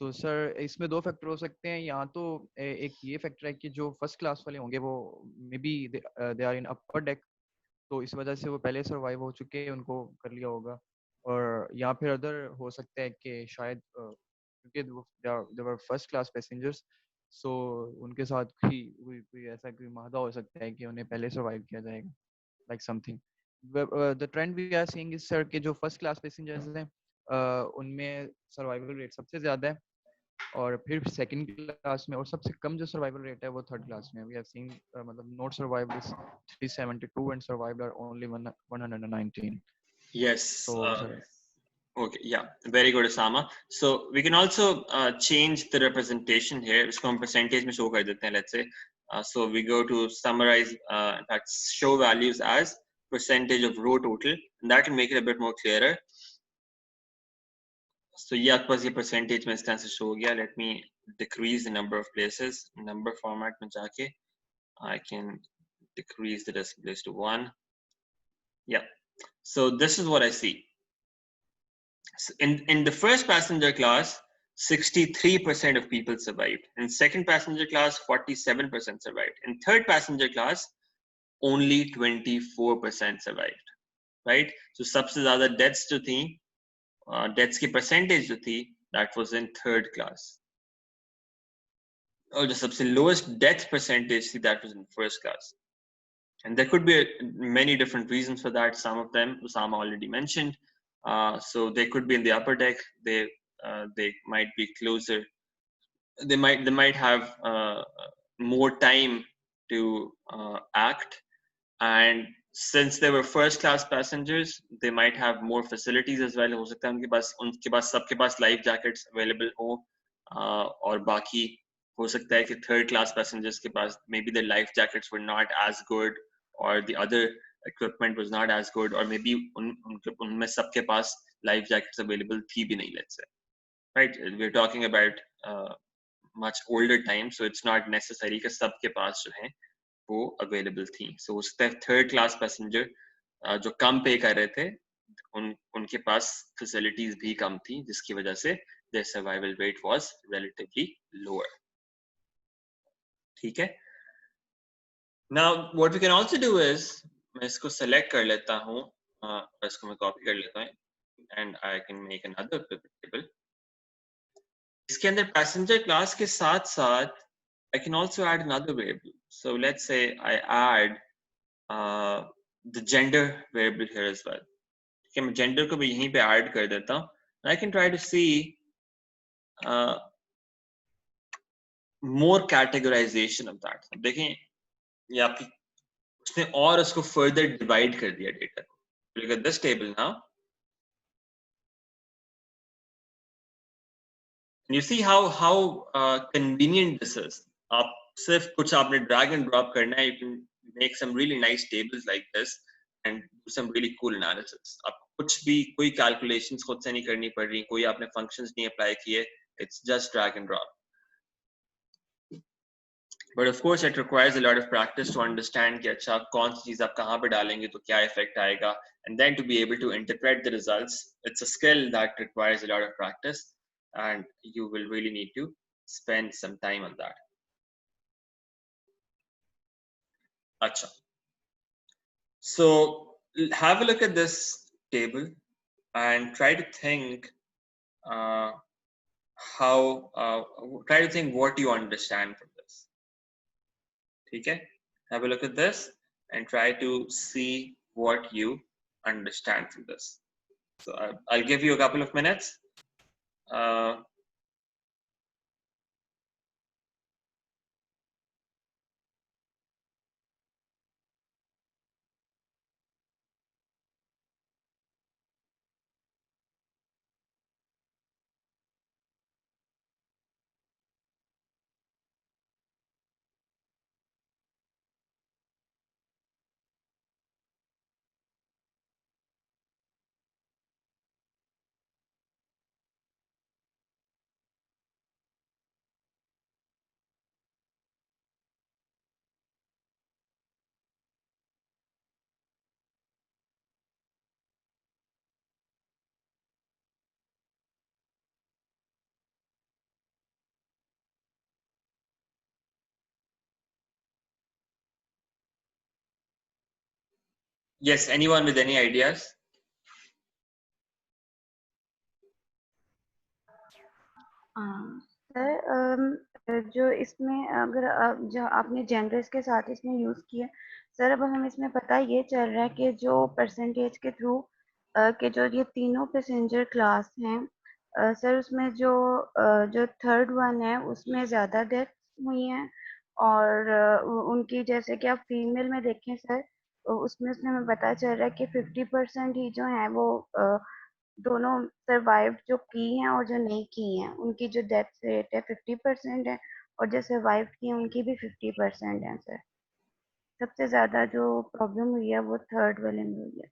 तो sir इसमें दो फैक्टर हो सकते हैं. यहाँ तो एक ये फैक्टर है कि जो फर्स्ट क्लास वाले होंगे वो may be they are in upper deck, तो इस वजह से वो पहले सर्वाइव हो चुके हैं, उनको कर लिया होगा. और या फिर अदर हो सकता है कि शायद क्योंकि दे वर फर्स्ट क्लास पैसेंजर्स, सो उनके साथ कोई ऐसा कोई मादा हो सकता है कि उन्हें पहले सर्वाइव किया जाएगा, like something. The trend we are seeing is sir कि जो फर्स्ट क्लास पैसेंजर्स हैं उनमें सर्वाइवल रेट सबसे ज़्यादा है, और फिर सेकंड क्लास में, और सबसे कम जो सर्वाइवल रेट है वो थर्ड क्लास में. वी हैव सीन मतलब not survived is 372 and survived are only 119. Yes. So sir, Okay, yeah, very good, Osama. So we can also change the representation here. इसको हम percentage में show कर देते हैं, let's say. So we go to summarize, in fact, show values as percentage of row total, and that will make it a bit more clearer. So ये आपके पास ये percentage में इस तरह से show हो गया. Let me decrease the number of places. Number format में जाके I can decrease the decimal place to 1. Yeah. So this is what I see. In the first passenger class, 63% of people survived. In second passenger class, 47% survived. In third passenger class, only 24% survived. Right? So सबसे ज़्यादा deaths जो थी, deaths की percentage जो थी, that was in third class. और जो सबसे lowest death percentage थी, that was in first class. And there could be many different reasons for that. Some of them Osama already mentioned. So they could be in the upper deck. They might be closer. They might have more time to act, and since they were first class passengers, they might have more facilities as well. हो सकता है उनके पास सबके पास life jackets available हो, और बाकी हो सकता है कि third class passengers के पास maybe their life jackets were not as good, or the other equipment was not as good, or maybe उनमें सबके पास life jackets available थी भी नहीं, let's say. Right? We're talking about much older time, so it's not necessary कि सबके पास जो है वो available थी. So उसके third class passenger जो कम पे कर रहे थे, उनके पास facilities भी कम थी, जिसकी वजह से their survival rate was relatively lower. ठीक है? Now what we can also do is, मैं इसको select कर लेता हूँ, और इसको मैं copy कर लेता हूँ, and I can make another pivot table. इसके अंदर passenger class के साथ साथ I can also add another variable. So let's say I add the gender variable here as well. Okay, मैं gender को भी यहीं पे add कर देता हूँ. I can try to see more categorization of that. देखें ये आपकी उसने और उसको further divide कर दिया data. Look at this table now. And you see how convenient this is. आप सिर्फ कुछ आपने drag and drop करना है, you can make some really nice tables like this and do some really cool analysis. आप कुछ भी कोई calculations खुद से नहीं करनी पड़ रही, कोई आपने functions नहीं apply किए, it's just drag and drop. But of course it requires a lot of practice to understand कि अच्छा कौन सी चीज आप कहाँ पे डालेंगे तो क्या effect आएगा, and then to be able to interpret the results. It's a skill that requires a lot of practice, and you will really need to spend some time on that. Acha. So have a look at this table and try to think try to think what you understand from this. Okay? Have a look at this and try to see what you understand from this. So I'll give you a couple of minutes. Yes, anyone with any ideas? Sir, जो इसमें अगर जो आपने genders के साथ इसमें use किया sir, अब हमें इसमें पता ये चल रहा है कि जो परसेंटेज के थ्रू के जो ये तीनों पैसेंजर क्लास हैं सर, उसमें जो थर्ड वन है उसमें ज़्यादा डेथ हुई हैं और उनकी जैसे कि आप फीमेल में देखें सर, उसमें उसमें हमें पता चल रहा है कि 50% ही जो हैं वो दोनों सर्वाइव जो की हैं और जो नहीं की हैं उनकी जो डेथ रेट है 50% है, और जो सर्वाइव की हैं उनकी भी 50% है सर। सबसे ज़्यादा जो प्रॉब्लम हुई है वो थर्ड वाले में हुई है,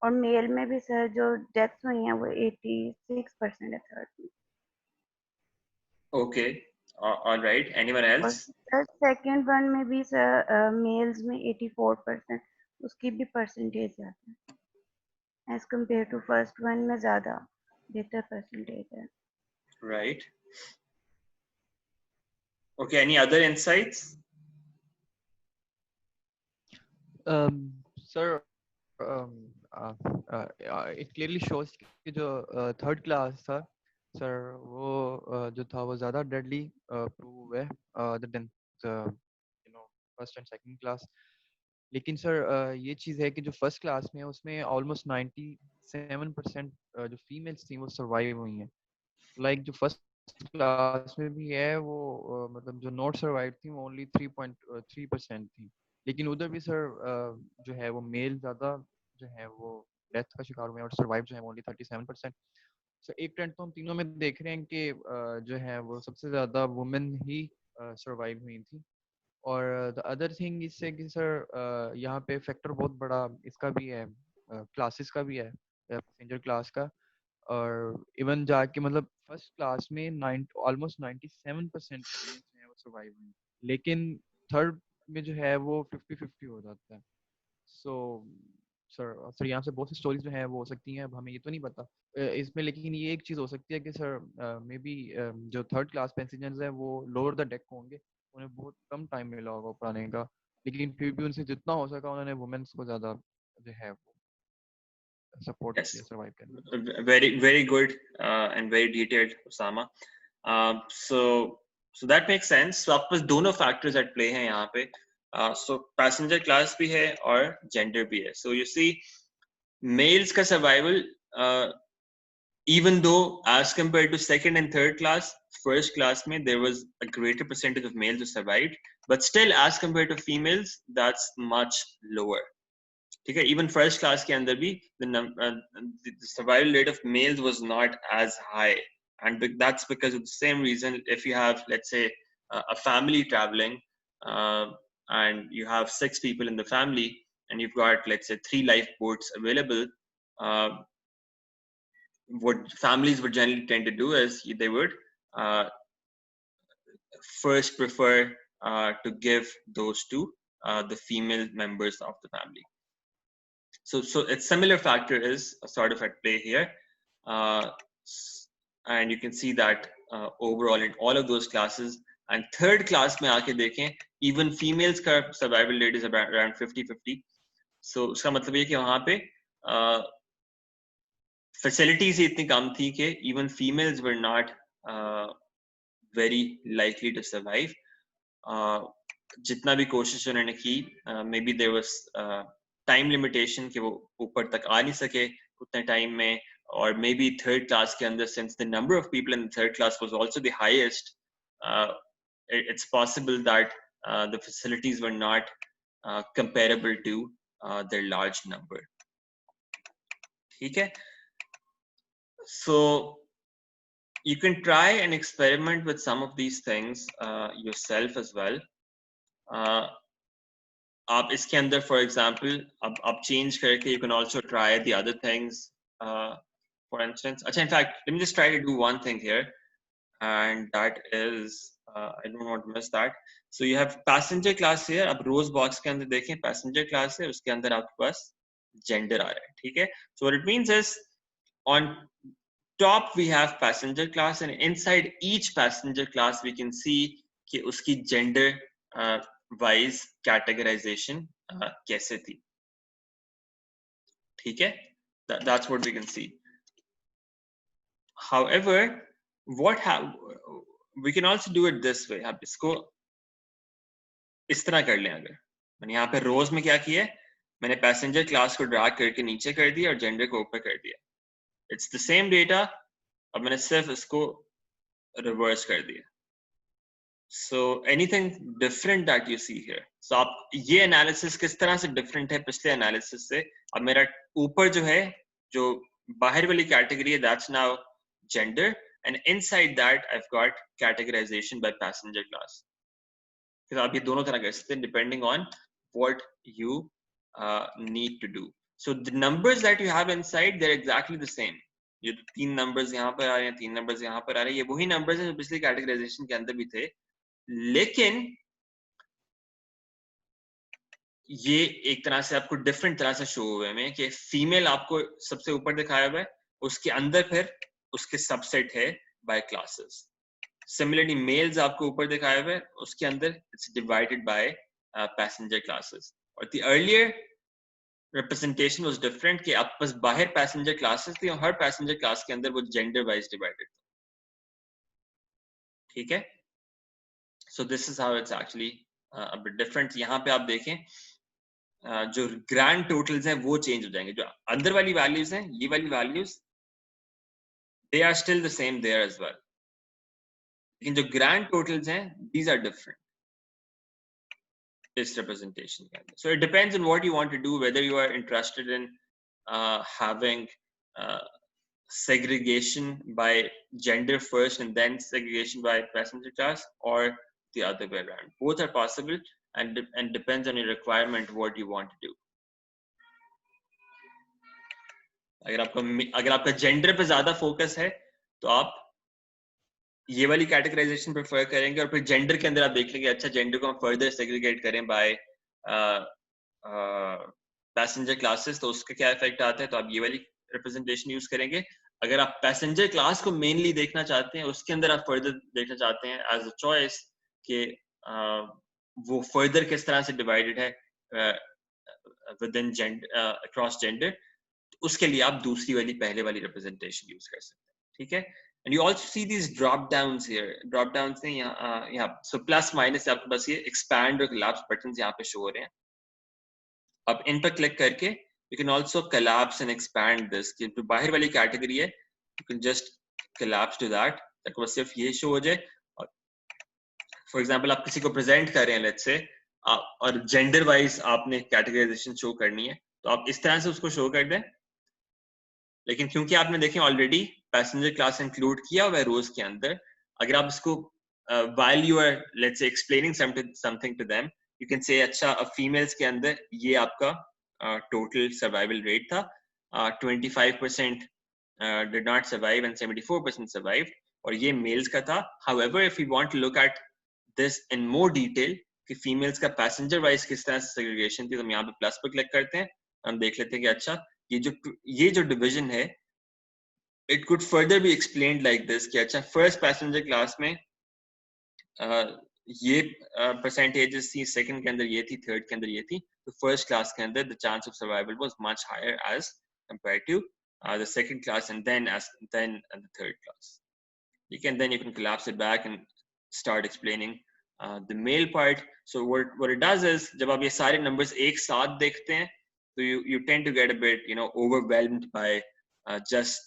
और मेल में भी सर जो डेथ्स हुई हैं वो 86% है थर्ड में। Okay. All right. Anyone और else? सर सेकेंड वन में भी सर मेल्स में 84%, उसकी भी परसेंटेज ज़्यादा है as compare to first one में, ज़्यादा बेहतर परसेंटेज है। Right. Okay. Any other insights? Sir, it clearly shows कि जो थर्ड क्लास था सर, वो जो था वो ज़्यादा डेडली प्रूव हुआ है other than first and second class. लेकिन सर ये चीज़ है कि जो फर्स्ट क्लास में है उसमें ऑलमोस्ट 97% जो फीमेल्स थी वो सर्वाइव हुई हैं। लाइक जो फर्स्ट क्लास में भी है वो मतलब जो नॉट सर्वाइव थी वो ओनली 3.3% थी। लेकिन उधर भी सर जो है वो मेल ज़्यादा जो है वो डेथ का शिकार हुए हैं, और सर्वाइव जो है ओनली 37%। सो एक ट्रेंड तो हम तीनों में देख रहे हैं कि जो है वो सबसे ज़्यादा वुमेन ही सर्वाइव हुई थी। और द अदर थिंग इससे कि सर यहाँ पे फैक्टर बहुत बड़ा इसका भी है, क्लासेस का भी है, पैसेंजर क्लास का। और इवन जाके मतलब फर्स्ट क्लास में ऑलमोस्ट 97% फीमेल्स जो है वो सर्वाइव हुई, लेकिन थर्ड में जो है वो 50-50 हो जाता है। सो सर यहाँ से बहुत सी स्टोरीज जो है वो हो सकती हैं, अब हमें ये तो नहीं पता इसमें। लेकिन ये एक चीज़ हो सकती है कि सर मे बी जो थर्ड क्लास पैसेंजर्स हैं वो लोअर द डेक होंगे, उन्हें बहुत कम टाइम मिला होगा ऊपर आने का, लेकिन फिर भी उनसे जितना हो सका उन्होंने वुमेन्स को ज़्यादा जो है वो सपोर्ट Yes. किया सर्वाइव करने में। Very good and very detailed, Osama. So that makes sense. So आपके पास दोनों factors at play हैं यहाँ पे. So passenger class भी है और gender भी है. So you see, males का survival, even though as compared to second and third class, first class में there was a greater percentage of males who survived, but still as compared to females, that's much lower. ठीक है, even first class के अंदर भी the survival rate of males was not as high, and that's because of the same reason. If you have, let's say, a family traveling, uh, and you have 6 people in the family, and you've got, let's say, 3 lifeboats available, uh, what families would generally tend to do is they would uh, first prefer to give those to the female members of the family. So a similar factor is sort of at play here, uh, and you can see that overall in all of those classes. And third class में आके देखें, even females का survival rate is around 50-50. So उसका मतलब ये कि वहाँ पे facilities ही इतनी कम थी कि even females were not very likely to survive. जितना भी कोशिश उन्होंने की, maybe there was time limitation कि वो ऊपर तक आ नहीं सके उतने टाइम में, or maybe third class के अंदर, since the number of people in the third class was also the highest, it's possible that the facilities were not comparable to their large number. ठीक है? So you can try and experiment with some of these things yourself as well. आप इसके अंदर, for example, अब change करके you can also try the other things. For instance, अच्छा, in fact, let me just try to do one thing here, and that is, I don't want to miss that. So you have passenger class here. अब rose box के अंदर देखें, passenger class है, उसके अंदर आपके पास gender आ रहा है, ठीक है? So what it means is, on top we have passenger class, and inside each passenger class we can see कि उसकी gender wise categorization कैसे थी, ठीक है? That's what we can see. However, we can also do it this way. आप इसको इस तरह कर लें. अगर मैंने यहाँ पे रोज में क्या किया है, मैंने पैसेंजर क्लास को ड्रैग करके नीचे कर दिया और जेंडर को ऊपर कर दिया. इट्स द सेम डेटा, अब मैंने सिर्फ इसको रिवर्स कर दिया. So anything different that you see here? So आप ये एनालिसिस किस तरह से डिफरेंट है पिछले एनालिसिस से? अब मेरा ऊपर जो है, जो बाहर वाली कैटेगरी है, that's now gender, and inside that I've got categorization by passenger class. फिर आप ये दोनों तरह कर सकते हैं depending on what you need to do. So the numbers that you have inside, they're exactly the same. ये 3 numbers यहाँ पर आ रहे हैं, 3 numbers यहाँ पर आ रहे हैं, ये वही numbers हैं जो पिछली categorization के अंदर भी थे. लेकिन ये एक तरह से आपको डिफरेंट तरह से शो हुए हैं कि फीमेल आपको सबसे ऊपर दिखाया हुआ है, उसके अंदर फिर उसके सबसेट है बाय क्लासेस. सिमिलरली मेल्स आपको ऊपर दिखाया हुआ है, उसके अंदर it's divided by passenger classes. और the earlier representation was different कि आप बस बाहर पैसेंजर क्लासेस थी और हर पैसेंजर क्लास के अंदर वो जेंडर वाइज डिवाइडेड था. ठीक है. So this is how it's actually a bit different. यहाँ पे आप देखें जो ग्रैंड टोटल्स हैं वो चेंज हो जाएंगे. जो अंदर वाली वैल्यूज हैं, ये वाली values, they are still the same there as well. लेकिन जो ग्रैंड टोटल्स हैं, दीज आर डिफरेंट इस रिप्रेजेंटेशन के अंदर. So it depends on what you want to do, whether you are interested in having segregation by gender first and then segregation by passenger class, or the other way around. Both are possible and depends on your requirement what you want to do. अगर आपका gender पे ज्यादा focus है तो आप ये वाली categorisation prefer करेंगे, और फिर जेंडर के अंदर आप देख लेंगे अच्छा जेंडर को हम फर्दर सेग्रीगेट करें बाय पैसेंजर क्लासेस, तो उसका क्या इफेक्ट आता है, तो आप ये वाली रिप्रेजेंटेशन यूज करेंगे. अगर आप पैसेंजर क्लास को मेनली देखना चाहते हैं, उसके अंदर आप फर्दर देखना चाहते हैं एज अ चॉइस कि वो फर्दर किस तरह से डिवाइडेड है with in gender, across gender, उसके लिए आप दूसरी वाली पहले वाली रिप्रेजेंटेशन यूज कर सकते हैं. ठीक है. And you also see these drop downs here. Drop downs हैं यहाँ. सो प्लस माइनस आपके पास ये एक्सपैंड और कोलैप्स बटन्स यहाँ पे शो हो रहे हैं. अब इन पर क्लिक करके you can also collapse and expand this. कि जो बाहर वाली कैटेगरी है, you can just collapse to that, ताकि बस सिर्फ ये शो हो जाए. और फॉर एग्जांपल आप किसी को प्रेजेंट कर रहे हैं लेट्स से, और जेंडर वाइज आपने कैटेगराइजेशन शो करनी है, तो आप इस तरह से उसको शो कर दें. लेकिन क्योंकि आपने देखें ऑलरेडी पैसेंजर क्लास इंक्लूड किया हुआ है रोज के अंदर, अगर आप इसको while you are let's say explaining something to them, you can say अच्छा फीमेल्स के अंदर ये आपका total survival rate था, 25% did not survive and 74% survived, और ये males का था. However, if we want to look at this in more detail कि females का passenger wise किस तरह से segregation थी, तो हम यहाँ पे प्लस पर क्लिक करते हैं, हम देख लेते हैं कि अच्छा ये जो division है, it could further be explained like this कि अच्छा first passenger class में ये परसेंटेजेस थी, सेकंड के अंदर ये थी, थर्ड के अंदर ये थी, तो फर्स्ट क्लास के अंदर the chance of survival was much higher as compared to the second class and then the third class. You can then you can collapse it back and start explaining the male part. So what it does is जब आप ये सारे numbers एक साथ देखते हैं, तो you tend to get a bit overwhelmed by just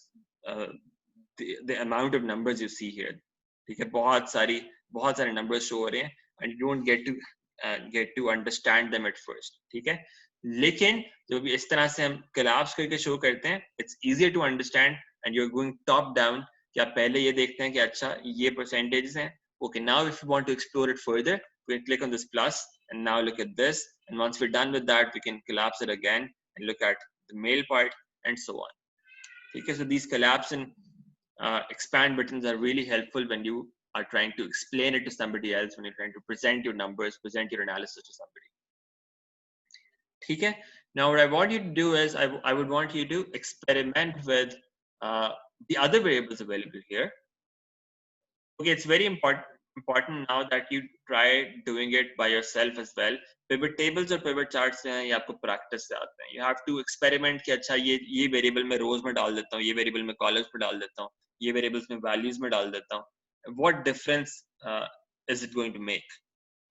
the amount of numbers you see here. ठीक है, बहुत सारे numbers show हो रहे हैं and you don't get to understand them at first. ठीक है. लेकिन जब इस तरह से हम collapse करके show करते हैं, it's easier to understand and you're going top down कि आप पहले ये देखते हैं कि अच्छा ये percentages हैं. Okay, now if you want to explore it further, we can click on this plus and now look at this, and once we're done with that, we can collapse it again and look at the male part and so on. Okay, so these collapse and expand buttons are really helpful when you are trying to explain it to somebody else, when you're trying to present your numbers, present your analysis to somebody. Okay, now what I want you to do is I would want you to experiment with the other variables available here. Okay, it's very important now that you try doing it by yourself as well. Pivot tables और pivot charts हैं, ये आपको practice से आते हैं. You have to experiment कि अच्छा ये variable में rows में डाल देता हूँ, ये variable में columns में डाल देता हूँ, ये variables में values में डाल देता हूँ. what difference is it going to make?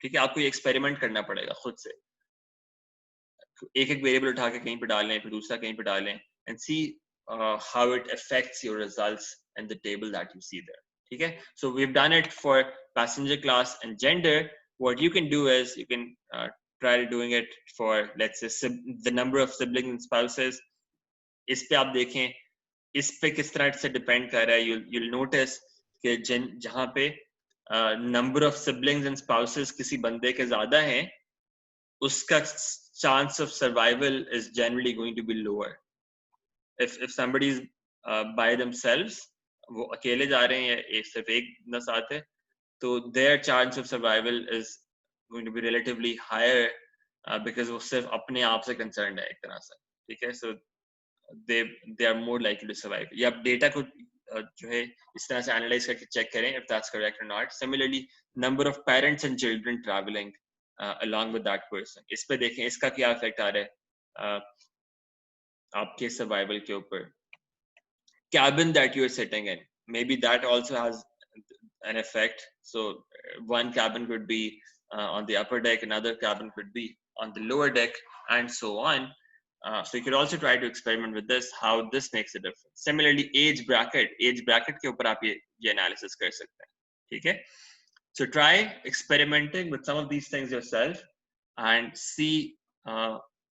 ठीक है, आपको ये एक्सपेरिमेंट करना पड़ेगा खुद से, एक एक वेरिएबल उठा के कहीं पे डालें, फिर दूसरा कहीं पे डालें, and see how it affects your results in the table that you see there. ठीक है, so we've done it for passenger class and gender. What you can do is you can try doing it for, let's say, the number of siblings and spouses. इस पे आप देखें इस पे किस तरह से डिपेंड कर रहा है. you'll notice कि जहाँ पे number of siblings and spouses किसी बंदे के ज्यादा हैं, uska chance of survival is generally going to be lower. If somebody is by themselves, वो अकेले जा रहे हैं, सिर्फ एक न साथ है, तो their chance of survival is going to be relatively higher because वो सिर्फ अपने आप से concerned है एक तरह से. ठीक है, so they are more likely to survive. या आप data को जो है इस तरह से analyze करके check करें if that's correct or not. Similarly, number of parents and children traveling along with that person. इस पे देखें इसका क्या इफेक्ट आ रहा है आपके सर्वाइवल के ऊपर. Cabin that you're sitting in, maybe that also has an effect. So one cabin could be on the upper deck, another cabin could be on the lower deck, and so on. So you could also try to experiment with this, how this makes a difference. Similarly, age bracket के ऊपर आप ये analysis कर सकते हैं. ठीक है. So try experimenting with some of these things yourself and see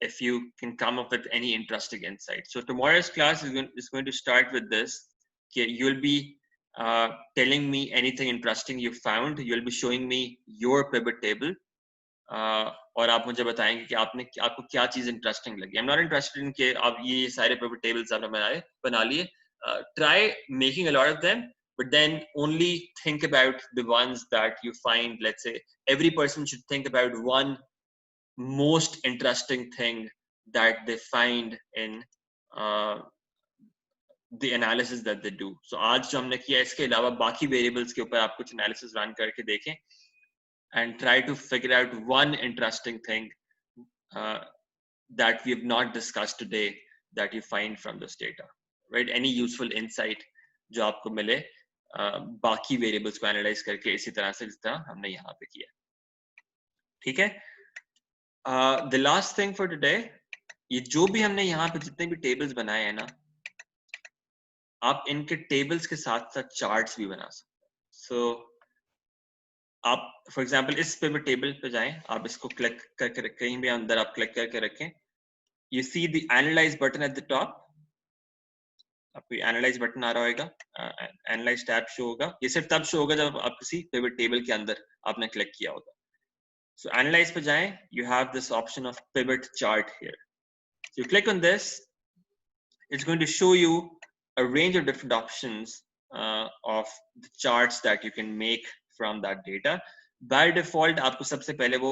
if you can come up with any interesting insights. So tomorrow's class is going to start with this. Okay, you'll be telling me anything interesting you found. You'll be showing me your pivot table. और आप मुझे बताएंगे कि आपको क्या चीज interesting लगी. I'm not interested in कि आप ये सारे pivot tables आपने बना लिए. Try making a lot of them, but then only think about the ones that you find. Let's say every person should think about one most interesting thing that they find in the analysis that they do. So आज जो हमने किया इसके अलावा बाकी variables के ऊपर आप कुछ analysis run करके देखें and try to figure out one interesting thing that we have not discussed today that you find from this data, right? Any useful insight जो आपको मिले बाकी variables को analyze करके इसी तरह से जिस तरह हमने यहाँ पे किया. ठीक है. The last thing for today, ये जो भी हमने यहाँ पे जितने भी tables बनाए हैं ना, आप इनके tables के साथ साथ charts भी बना सकते हैं. So आप फॉर एग्जाम्पल इस pivot table पे जाएं, आप इसको क्लिक करके कहीं भी अंदर आप क्लिक करके रखें. You see the analyze button at the top. आपको analyze button आ रहा होगा, analyze tab शो होगा. ये सिर्फ तब शो होगा जब आप किसी pivot table के अंदर आपने क्लिक किया होगा. So analyze पे जाएं, you have this option of pivot chart here. So you click on this, it's going to show you a range of different options of the charts that you can make from that data. By default आपको सबसे पहले वो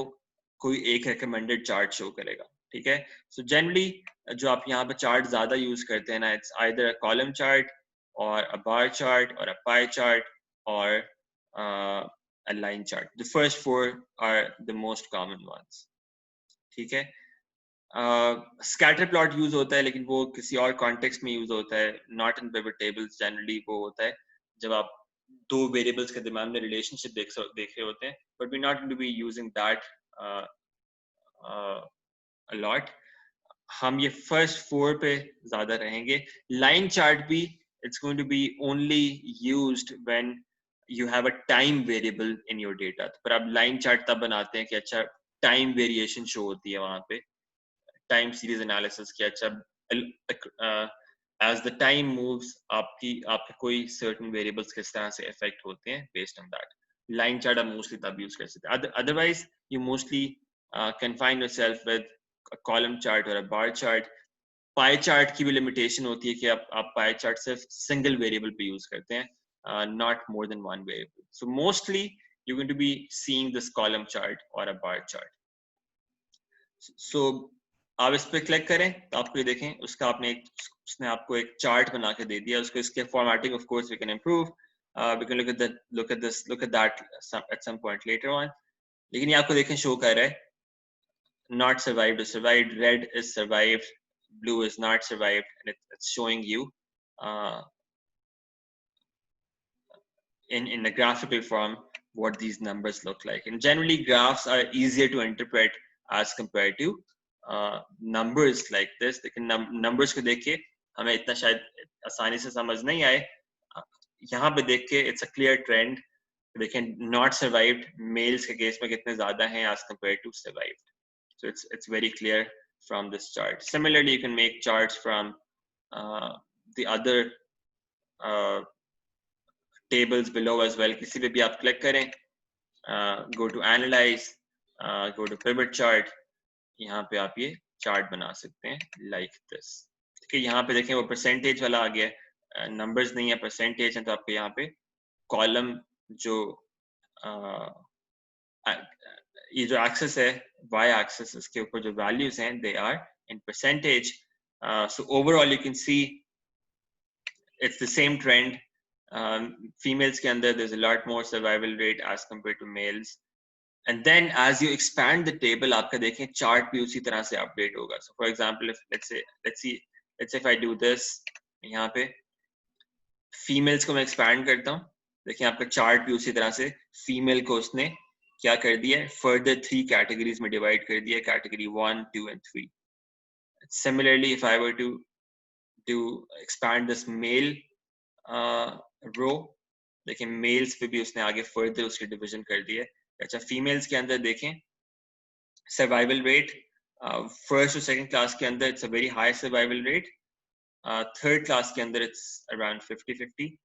कोई एक recommended chart show करेगा. ठीक है. So generally जो आप यहाँ पे chart ज़्यादा use करते हैं ना, it's either a column chart or a bar chart or a pie chart or a line chart. The first four are the most common ones. ठीक है. Scatter plot use होता है लेकिन वो किसी और context में use होता है, not in pivot tables. Generally वो होता है जब आप दो variables के दरम्यान में relationship देख रहे होते हैं, but we're not going to be using that a lot. हम ये first four पे ज़्यादा रहेंगे. Line chart भी it's going to be only used when you have a time variable in your data. पर आप line chart तब बनाते हैं कि अच्छा time variation show होती है वहाँ पे, time series analysis कि अच्छा as the time moves आपके कोई certain variables किस तरह से affect होते हैं based on that. Line chart आप mostly तब use कर सकते हैं. Otherwise you mostly confine yourself with a column chart or a bar chart. Pie chart की भी limitation होती है कि आप pie chart सिर्फ single variable पे use करते हैं, not more than one variable. So mostly you're going to be seeing this column chart or a bar chart. So आप इस पे क्लिक करें तो आपको ये देखें उसका उसने आपको एक चार्ट बना के दे दिया. उसको इसके formatting of course we can improve, we can look at that at some point later on. लेकिन ये आपको देखें शो कर रहा है not survived is survived, red is survived, blue is not survived, and it's showing you in a graphical form what these numbers look like. And generally graphs are easier to interpret as compared to numbers like this. लेकिन numbers को देख के हमें इतना शायद आसानी से समझ नहीं आए. यहाँ पे देख के it's a clear trend. They can not survived males के case में कितने ज़्यादा हैं as compared to survived. So it's very clear from this chart. Similarly, you can make charts from the other tables below as well. किसी पे भी आप click करें, go to analyze, go to pivot chart. यहाँ पे आप ये chart बना सकते हैं like this. ठीक है, यहाँ पे देखें वो percentage वाला आ गया, numbers नहीं है percentage है, तो आपको यहाँ पे column जो ये जो axis है y axis, इसके ऊपर जो values हैं they are in percentage. So overall you can see it's the same trend. Females के अंदर there's a lot more survival rate as compared to males. And then as you expand the table, आपका देखें chart भी उसी तरह से update होगा. So for example, if let's say if I do this, यहाँ पे females को मैं expand करता हूँ, देखिए आपका chart भी उसी तरह से female को उसने क्या कर दिया है, further 3 categories में divide कर दिया, category 1, 2 and 3. Similarly, if I were to expand this male row, देखिए males पे भी उसने आगे further उसकी division कर दिया है. अच्छा, females के अंदर देखें survival rate, first और second class के अंदर it's a very high survival rate, third class के अंदर it's around 50-50.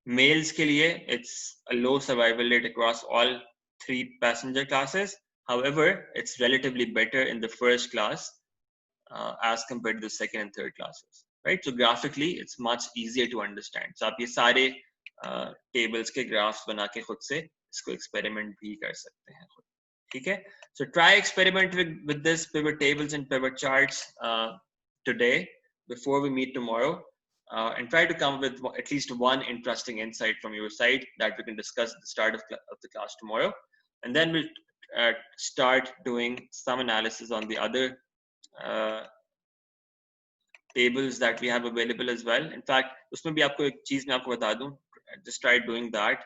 Males के लिए it's a low survival rate across all 3 passenger classes. However, it's relatively better in the first class as compared to the second and third classes, right? So graphically it's much easier to understand. So आप ये सारे tables के graphs बना के खुद से इसको experiment भी कर सकते हैं खुद, ठीक है? So try experiment with this pivot tables and pivot charts today before we meet tomorrow, and try to come with at least one interesting insight from your side that we can discuss at the start of the class tomorrow, and then we'll start doing some analysis on the other tables that we have available as well. In fact, उसमें भी आपको एक चीज मैं आपको बता दूं, just try doing that.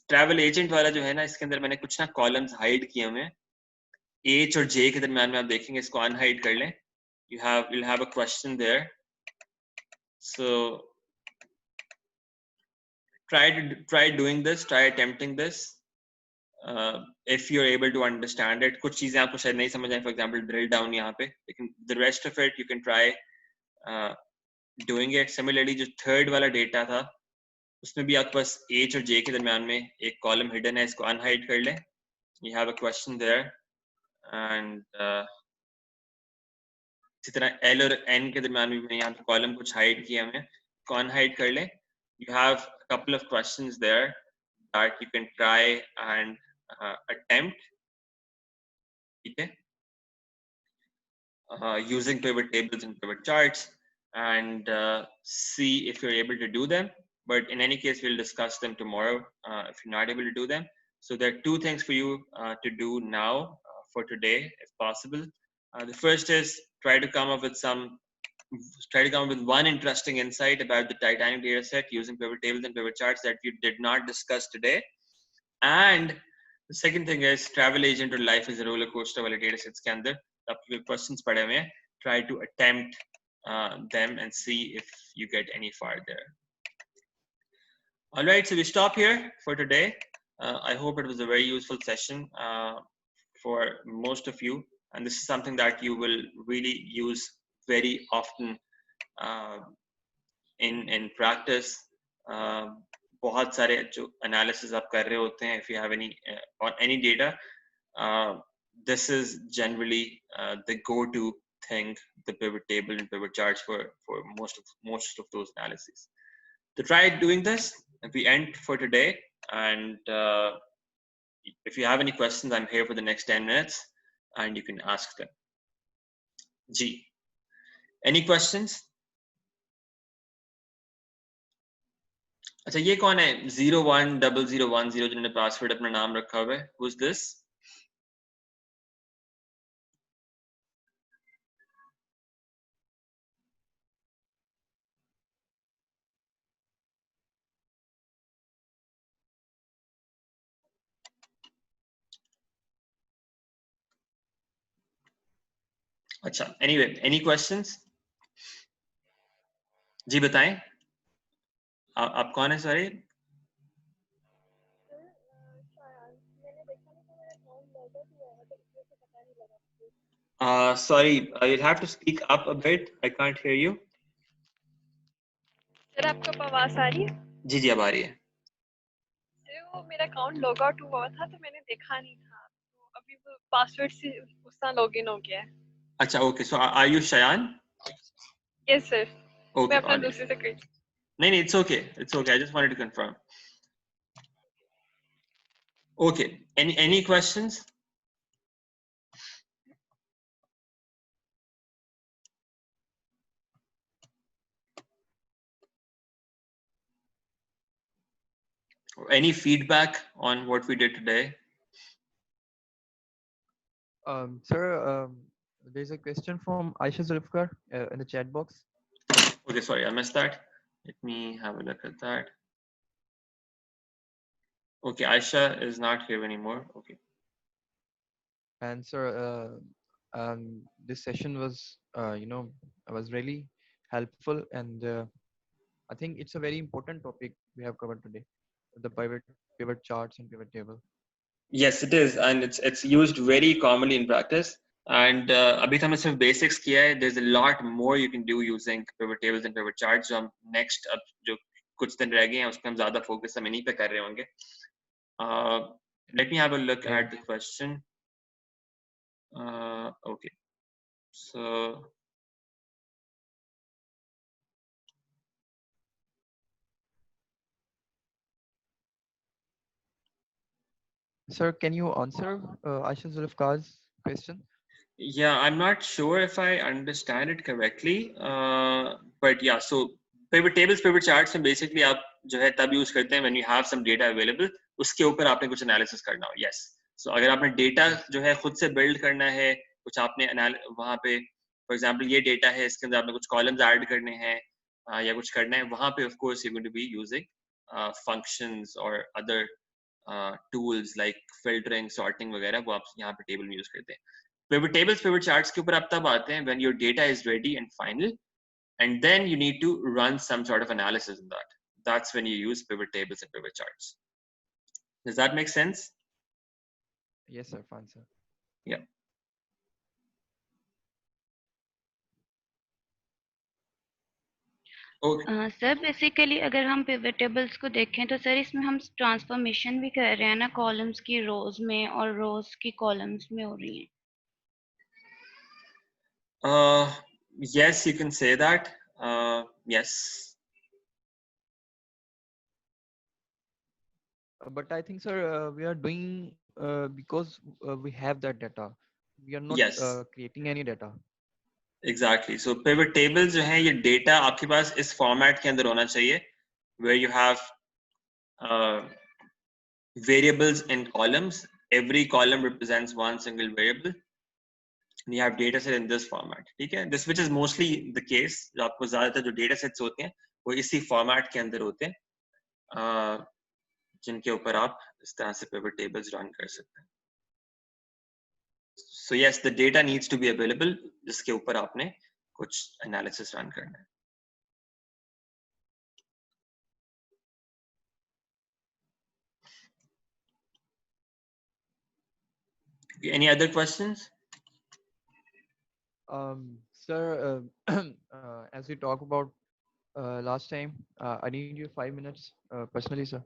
Travel agent वाला जो है ना, इसके अंदर मैंने कुछ ना कॉलम्स हाइड किए हुए हैं. H और J के दरमियान में आप देखेंगे, इसको अनहाइड कर लें. You'll have a question there. So try doing this, try attempting this. If you're able to understand it. कुछ चीजें आपको शायद नहीं समझ आए, for example drill down यहाँ पे, लेकिन the rest of it you can try doing it. Similarly, जो third वाला data था, उसमें भी आपके पास H और J के दरमियान में एक कॉलम हिडन है, इसको अनहाइड कर लें. You have a question there. And इसी तरह L और N के दरमियान भी मैंने यहाँ पे कॉलम कुछ हाइड किया है, इसको अनहाइड कर लें. You have a couple of questions there that you can try and attempt, ठीक है, using pivot tables and pivot charts, and see if you're able to do them. But in any case, we'll discuss them tomorrow if you're not able to do them. So there are 2 things for you to do now for today, if possible. The first is try to come up with one interesting insight about the Titanic data set using pivot tables and pivot charts that you did not discuss today. And the second thing is travel agent or life is a roller coaster वाले data sets के अंदर आपके questions पड़े हुए हैं, try to attempt them and see if you get any farther. All right, so we stop here for today. I hope it was a very useful session for most of you, and this is something that you will really use very often in practice. बहुत सारे जो analysis आप कर रहे होते हैं, if you have any on any data, this is generally the go-to thing, the pivot table and pivot charts for most of those analyses. So try doing this. We end for today, and if you have any questions, I'm here for the next 10 minutes, and you can ask them. G, any questions? अच्छा, ये कौन है 010010 जिन्होंने password अपना नाम रखा हुआ है? Who's this? अच्छा, anyway, any questions? जी बताएं, आप कौन है? Sorry, sorry, you'll have to speak up a bit. I can't hear you. Sir आपको आवाज आ रही है? जी जी, अब आ रही है. सर वो मेरा अकाउंट लॉग आउट हुआ था तो मैंने देखा नहीं था, तो अभी वो पासवर्ड से उसका लॉगिन हो गया है. अच्छा, okay. So are you Shayan? Yes sir, मैं Okay, अपना all right. दूसरे से कर. नहीं, it's okay. It's okay. I just wanted to confirm. Okay. Any questions? Or any feedback on what we did today? Sir, there's a question from Aisha Zulfikar in the chat box. Okay, sorry, I missed that. Let me have a look at that. Okay, Aisha is not here anymore. Okay. And sir, this session was, was really helpful, and I think it's a very important topic we have covered today, the pivot charts and pivot table. Yes, it is, and it's used very commonly in practice. And अभी तो हमने सिर्फ basics किया है. There's a lot more you can do using pivot tables and pivot charts. जो हम next अब जो कुछ दिन रह गए हैं उसमें हम ज़्यादा focus हम इन्हीं पे कर रहे होंगे. Let me have a look at the question. Okay, so Sir, can you answer Aisha Zulfikar's question? yeah, I'm not sure if I understand it correctly, but yeah, so pivot tables, pivot charts में basically आप जो है तब use करते हैं when you have some data available, उसके ऊपर आपने कुछ analysis करना हो. Yes, so अगर आपने data जो है खुद से build करना है, कुछ आपने वहाँ पे for example ये data है, इसके अंदर आपने कुछ columns add करने हैं या कुछ करना है, वहाँ पे of course you're going to be using functions or other tools like filtering, sorting वगैरह, वो आप यहाँ पे table में use करते हैं. Pivot tables, pivot charts के ऊपर आप तब आते हैं when your data is ready and final, and then you need to run some sort of analysis in that. That's when you use pivot tables and pivot charts. Does that make sense? Yes, sir. Fine, sir. Yeah. Okay. Sir basically अगर हम pivot tables को देखें तो sir इसमें हम transformation भी कर रहे हैं ना, कॉलम्स की रोज में और रोज की कॉलम्स में हो रही हैं. Yes, you can say that. Yes. But I think, sir, we are doing because we have that data. We are not Yes. Creating any data. Exactly. So pivot tables जो है ये data आपके पास इस format के अंदर होना चाहिए, where you have variables in columns. Every column represents one single variable. And you have data set in this format. ठीक है? This which is mostly the case. जो आपको ज़्यादातर जो data sets होते हैं वो इसी format के अंदर होते हैं, जिनके ऊपर आप इस तरह से pivot tables run कर सकते हैं. So yes, the data needs to be available, जिसके ऊपर आपने कुछ analysis run करना है. Any other questions? Sir, as we talked about last time, I need you 5 minutes personally, sir.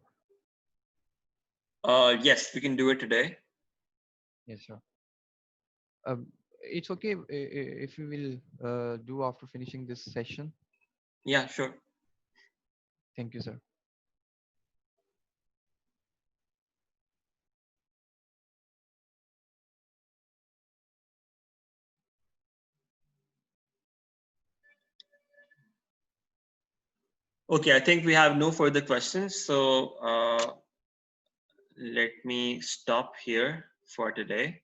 Yes, we can do it today. Yes, sir. It's okay if we will do after finishing this session. Yeah, sure. Thank you, sir. Okay, I think we have no further questions. So let me stop here for today.